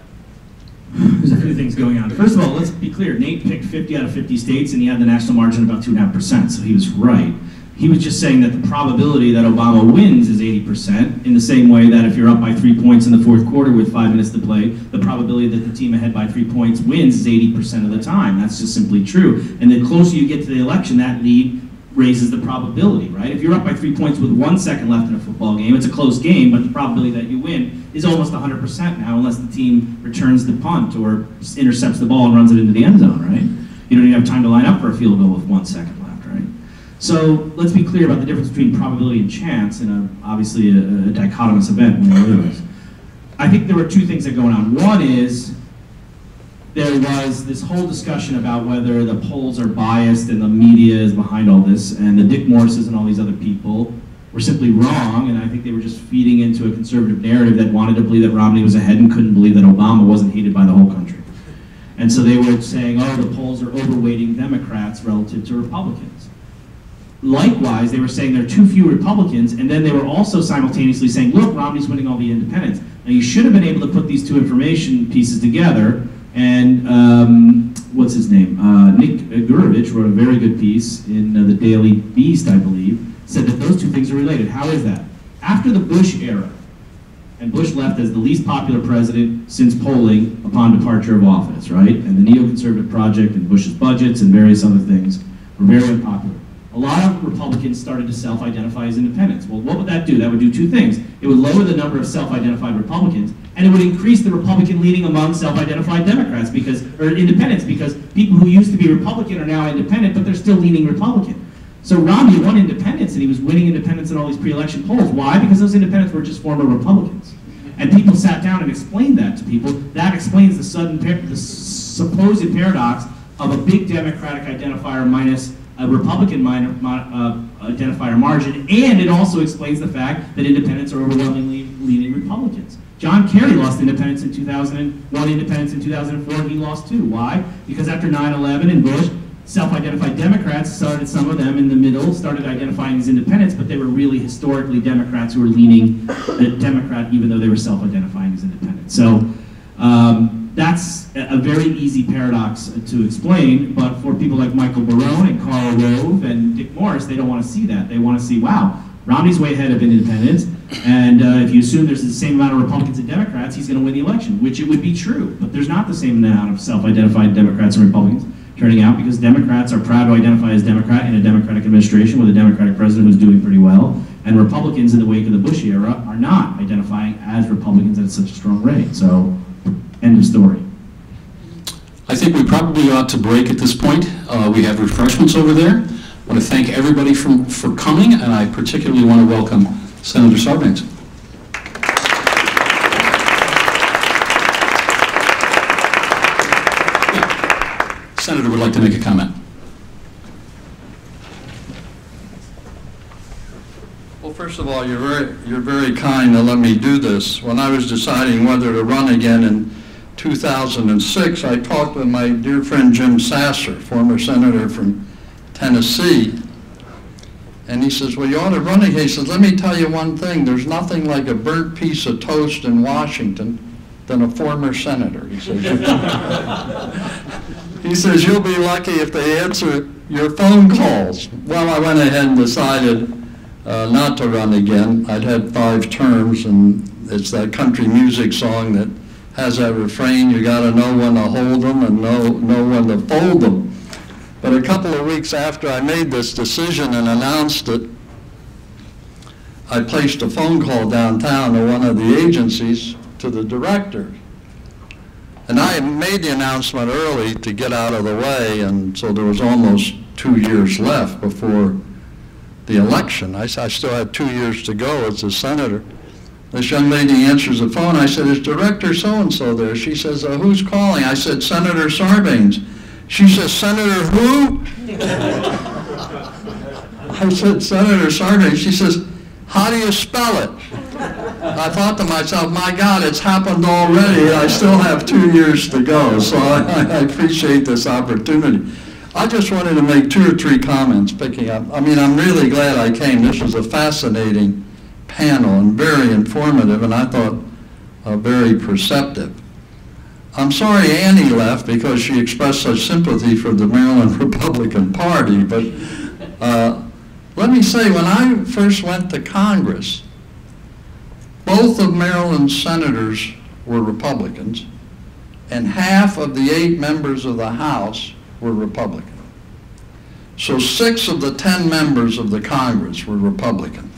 There's a few things going on. First of all, let's be clear. Nate picked 50 out of 50 states and he had the national margin about 2.5%, so he was right. He was just saying that the probability that Obama wins is 80%, in the same way that if you're up by 3 points in the 4th quarter with 5 minutes to play, the probability that the team ahead by 3 points wins is 80% of the time. That's just simply true. And the closer you get to the election, that lead raises the probability, right? If you're up by 3 points with 1 second left in a football game, it's a close game, but the probability that you win is almost 100% now, unless the team returns the punt or intercepts the ball and runs it into the end zone, right? You don't even have time to line up for a field goal with 1 second left, right? So let's be clear about the difference between probability and chance in obviously a dichotomous event when you lose. I think there were 2 things that are going on. One is there was this whole discussion about whether the polls are biased and the media is behind all this, and the Dick Morrises and all these other people were simply wrong, and I think they were just feeding into a conservative narrative that wanted to believe that Romney was ahead and couldn't believe that Obama wasn't hated by the whole country. And so they were saying, oh, the polls are overweighting Democrats relative to Republicans. Likewise, they were saying there are too few Republicans, and then they were also simultaneously saying, look, Romney's winning all the independents. Now, you should have been able to put these 2 information pieces together, and what's his name? Nick Gurovich wrote a very good piece in the Daily Beast, I believe, said that those 2 things are related. How is that? After the Bush era, and Bush left as the least popular president since polling upon departure of office, right? And the neoconservative project and Bush's budgets and various other things were very unpopular. A lot of Republicans started to self-identify as independents. Well, what would that do? That would do 2 things. It would lower the number of self-identified Republicans, and it would increase the Republican leaning among self-identified Democrats or independents, because people who used to be Republican are now independent, but they're still leaning Republican. So Romney won independents, and he was winning independents in all these pre-election polls. Why? Because those independents were just former Republicans. And people sat down and explained that to people. That explains the supposed paradox of a big Democratic identifier minus a Republican identifier margin, and it also explains the fact that independents are overwhelmingly leaning Republicans. John Kerry lost independence in 2001, independence in 2004, he lost 2. Why? Because after 9/11 and Bush, self-identified Democrats started, some of them in the middle, started identifying as independents, but they were really historically Democrats who were leaning Democrat even though they were self-identifying as independents. So that's a very easy paradox to explain, but for people like Michael Barone and Karl Rove and Dick Morris, they don't want to see that. They want to see, wow, Romney's way ahead of independents. And if you assume there's the same amount of Republicans and Democrats, he's going to win the election, which it would be true. But there's not the same amount of self-identified Democrats and Republicans turning out, because Democrats are proud to identify as Democrat in a Democratic administration with a Democratic president who's doing pretty well. And Republicans in the wake of the Bush era are not identifying as Republicans at such a strong rate. So, end of story. I think we probably ought to break at this point. We have refreshments over there. I want to thank everybody for coming, and I particularly want to welcome Senator Sarbanes. Yeah. Senator would like to make a comment. Well, first of all, you're very kind to let me do this. When I was deciding whether to run again in 2006, I talked with my dear friend Jim Sasser, former senator from Tennessee, and he says, well, you ought to run again. He says, let me tell you one thing, there's nothing like a burnt piece of toast in Washington than a former senator. He says, he says, you'll be lucky if they answer your phone calls. Well, I went ahead and decided not to run again. I'd had 5 terms, and it's that country music song that has that refrain, you got to know when to hold them and know when to fold them. But a couple of weeks after I made this decision and announced it, I placed a phone call downtown to one of the agencies, to the director. And I made the announcement early to get out of the way, and so there was almost 2 years left before the election. I still had 2 years to go as a senator. This young lady answers the phone. I said, is Director so-and-so there? She says, who's calling? I said, Senator Sarbanes. She says, Senator who? I said, Senator Sarbanes. She says, how do you spell it? I thought to myself, my God, it's happened already. I still have 2 years to go, so I appreciate this opportunity. I just wanted to make 2 or 3 comments picking up. I mean, I'm really glad I came. This was a fascinating panel and very informative, and I thought very perceptive. I'm sorry Annie left because she expressed such sympathy for the Maryland Republican Party, but let me say, when I first went to Congress, both of Maryland's senators were Republicans, and half of the 8 members of the House were Republican. So 6 of the 10 members of the Congress were Republican.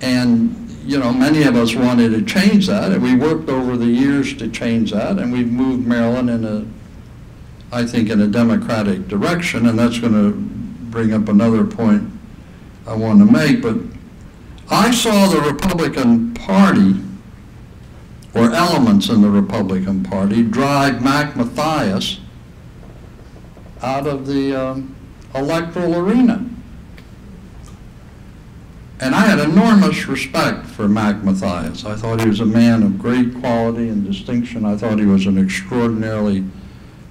And, you know, many of us wanted to change that, and we worked over the years to change that, and we've moved Maryland in a, I think, in a democratic direction, and that's going to bring up another point I want to make. But I saw the Republican Party, or elements in the Republican Party, drive Mac Mathias out of the electoral arena. And I had enormous respect for Mac Mathias. I thought he was a man of great quality and distinction. I thought he was an extraordinarily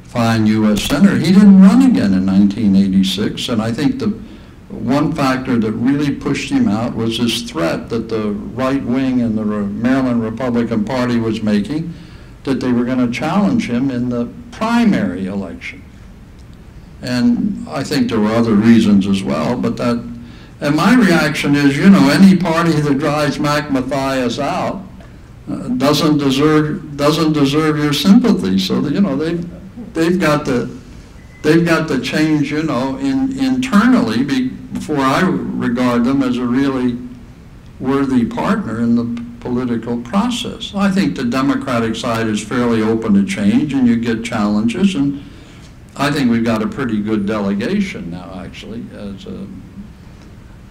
fine U.S. senator. He didn't run again in 1986, and I think the one factor that really pushed him out was this threat that the right wing in the Maryland Republican Party was making, that they were going to challenge him in the primary election. And I think there were other reasons as well, but that. And my reaction is, you know, any party that drives Mac Mathias out doesn't deserve your sympathy. So that, you know, they've got to change, you know, internally before I regard them as a really worthy partner in the political process. I think the Democratic side is fairly open to change, and you get challenges, and I think we've got a pretty good delegation now, actually,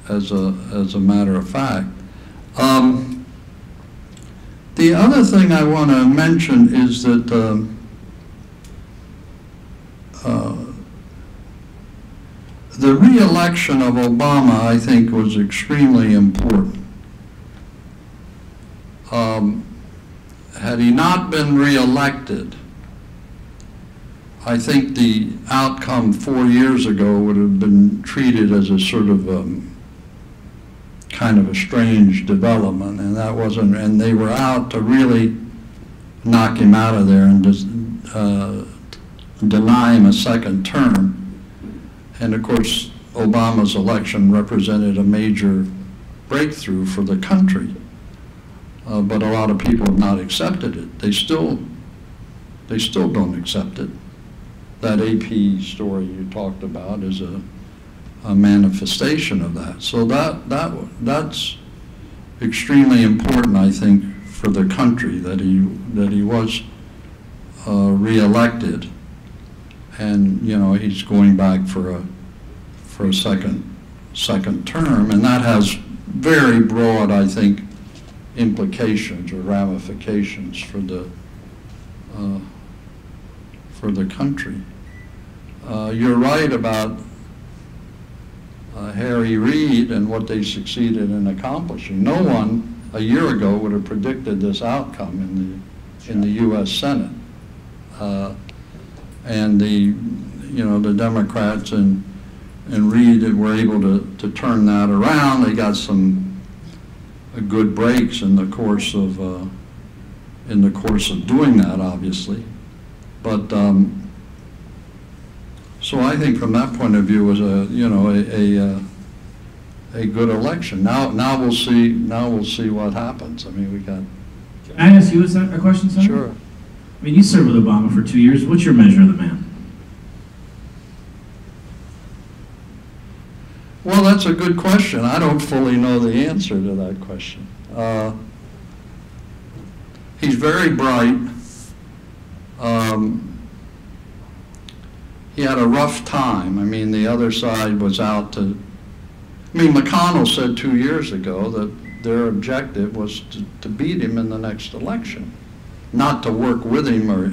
as a matter of fact. The other thing I want to mention is that the re-election of Obama, I think, was extremely important. Had he not been re-elected, I think the outcome 4 years ago would have been treated as a sort of kind of a strange development, and that wasn't, and they were out to really knock him out of there and just deny him a second term. And of course, Obama's election represented a major breakthrough for the country. But a lot of people have not accepted it. They still don't accept it. That AP story you talked about is a manifestation of that. So that's extremely important, I think, for the country, that he was reelected, and he's going back for a second term, and that has very broad, I think, implications or ramifications for the country. You're right about Harry Reid and what they succeeded in accomplishing. No one a year ago would have predicted this outcome in the U.S. Senate, and the Democrats and Reid were able to turn that around. They got some good breaks in the course of doing that, obviously, but so I think from that point of view was a good election. Now we'll see. Now we'll see what happens. I mean, we got. Can I ask you a question, Senator? Sure. I mean, you served with Obama for 2 years. What's your measure of the man? Well, that's a good question. I don't fully know the answer to that question. He's very bright. He had a rough time. I mean, the other side was out to. I mean, McConnell said 2 years ago that their objective was to beat him in the next election, not to work with him or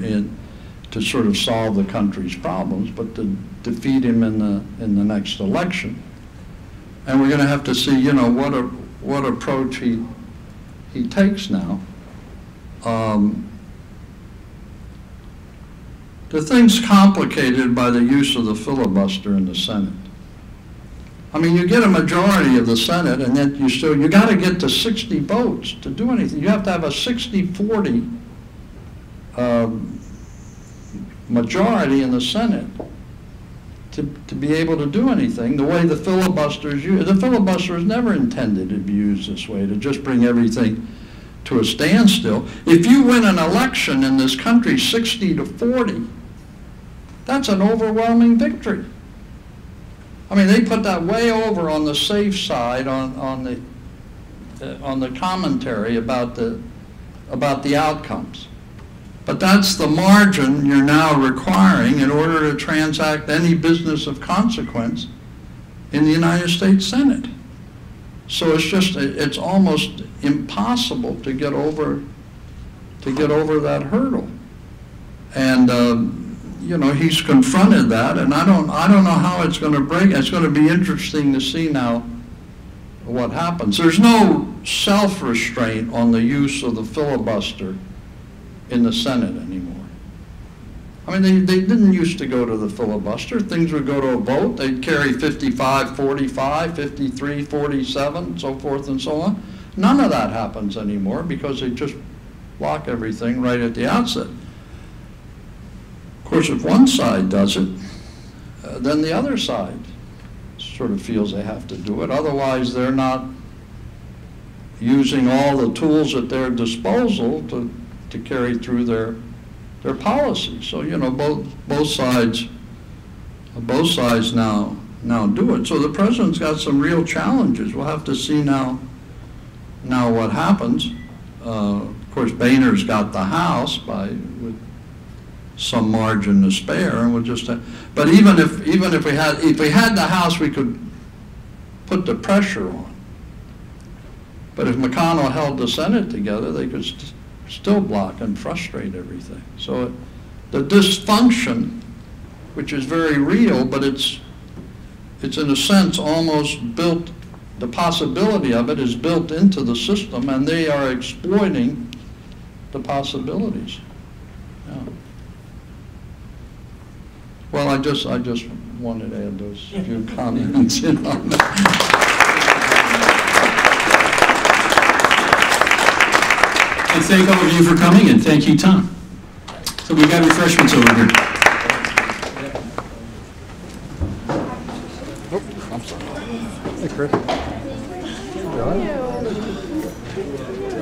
to sort of solve the country's problems, but to defeat him in the next election. And we're going to have to see, what approach he takes now. The thing's complicated by the use of the filibuster in the Senate. I mean, you get a majority of the Senate, and then you got to get to 60 votes to do anything. You have to have a 60-40 majority in the Senate to be able to do anything. The way the filibuster is used, the filibuster is never intended to be used this way, to just bring everything to a standstill. If you win an election in this country 60-40, that's an overwhelming victory. I mean, they put that way over on the safe side on the commentary about the outcomes. But that's the margin you're now requiring in order to transact any business of consequence in the United States Senate. So it's almost impossible to get over that hurdle. And he's confronted that, and I don't know how it's going to break. It's going to be interesting to see now what happens. There's no self-restraint on the use of the filibuster in the Senate anymore. I mean, they didn't used to go to the filibuster. Things would go to a vote. They'd carry 55-45, 53-47, so forth and so on. None of that happens anymore because they just block everything right at the outset. Of course, if one side does it, then the other side sort of feels they have to do it. Otherwise, they're not using all the tools at their disposal to carry through their policies. So both sides now do it. So the president's got some real challenges. We'll have to see now what happens. Of course, Boehner's got the House with some margin to spare, and we'll just. But even if we had the House, we could put the pressure on. But if McConnell held the Senate together, they could still block and frustrate everything. So the dysfunction, which is very real, but it's in a sense almost built. The possibility of it is built into the system, and they are exploiting the possibilities. Yeah. Well, I just wanted to add those few comments in on that. And thank all of you for coming, and thank you, Tom. So we've got refreshments over here. Oh, I'm sorry. Hey, Chris. How are you?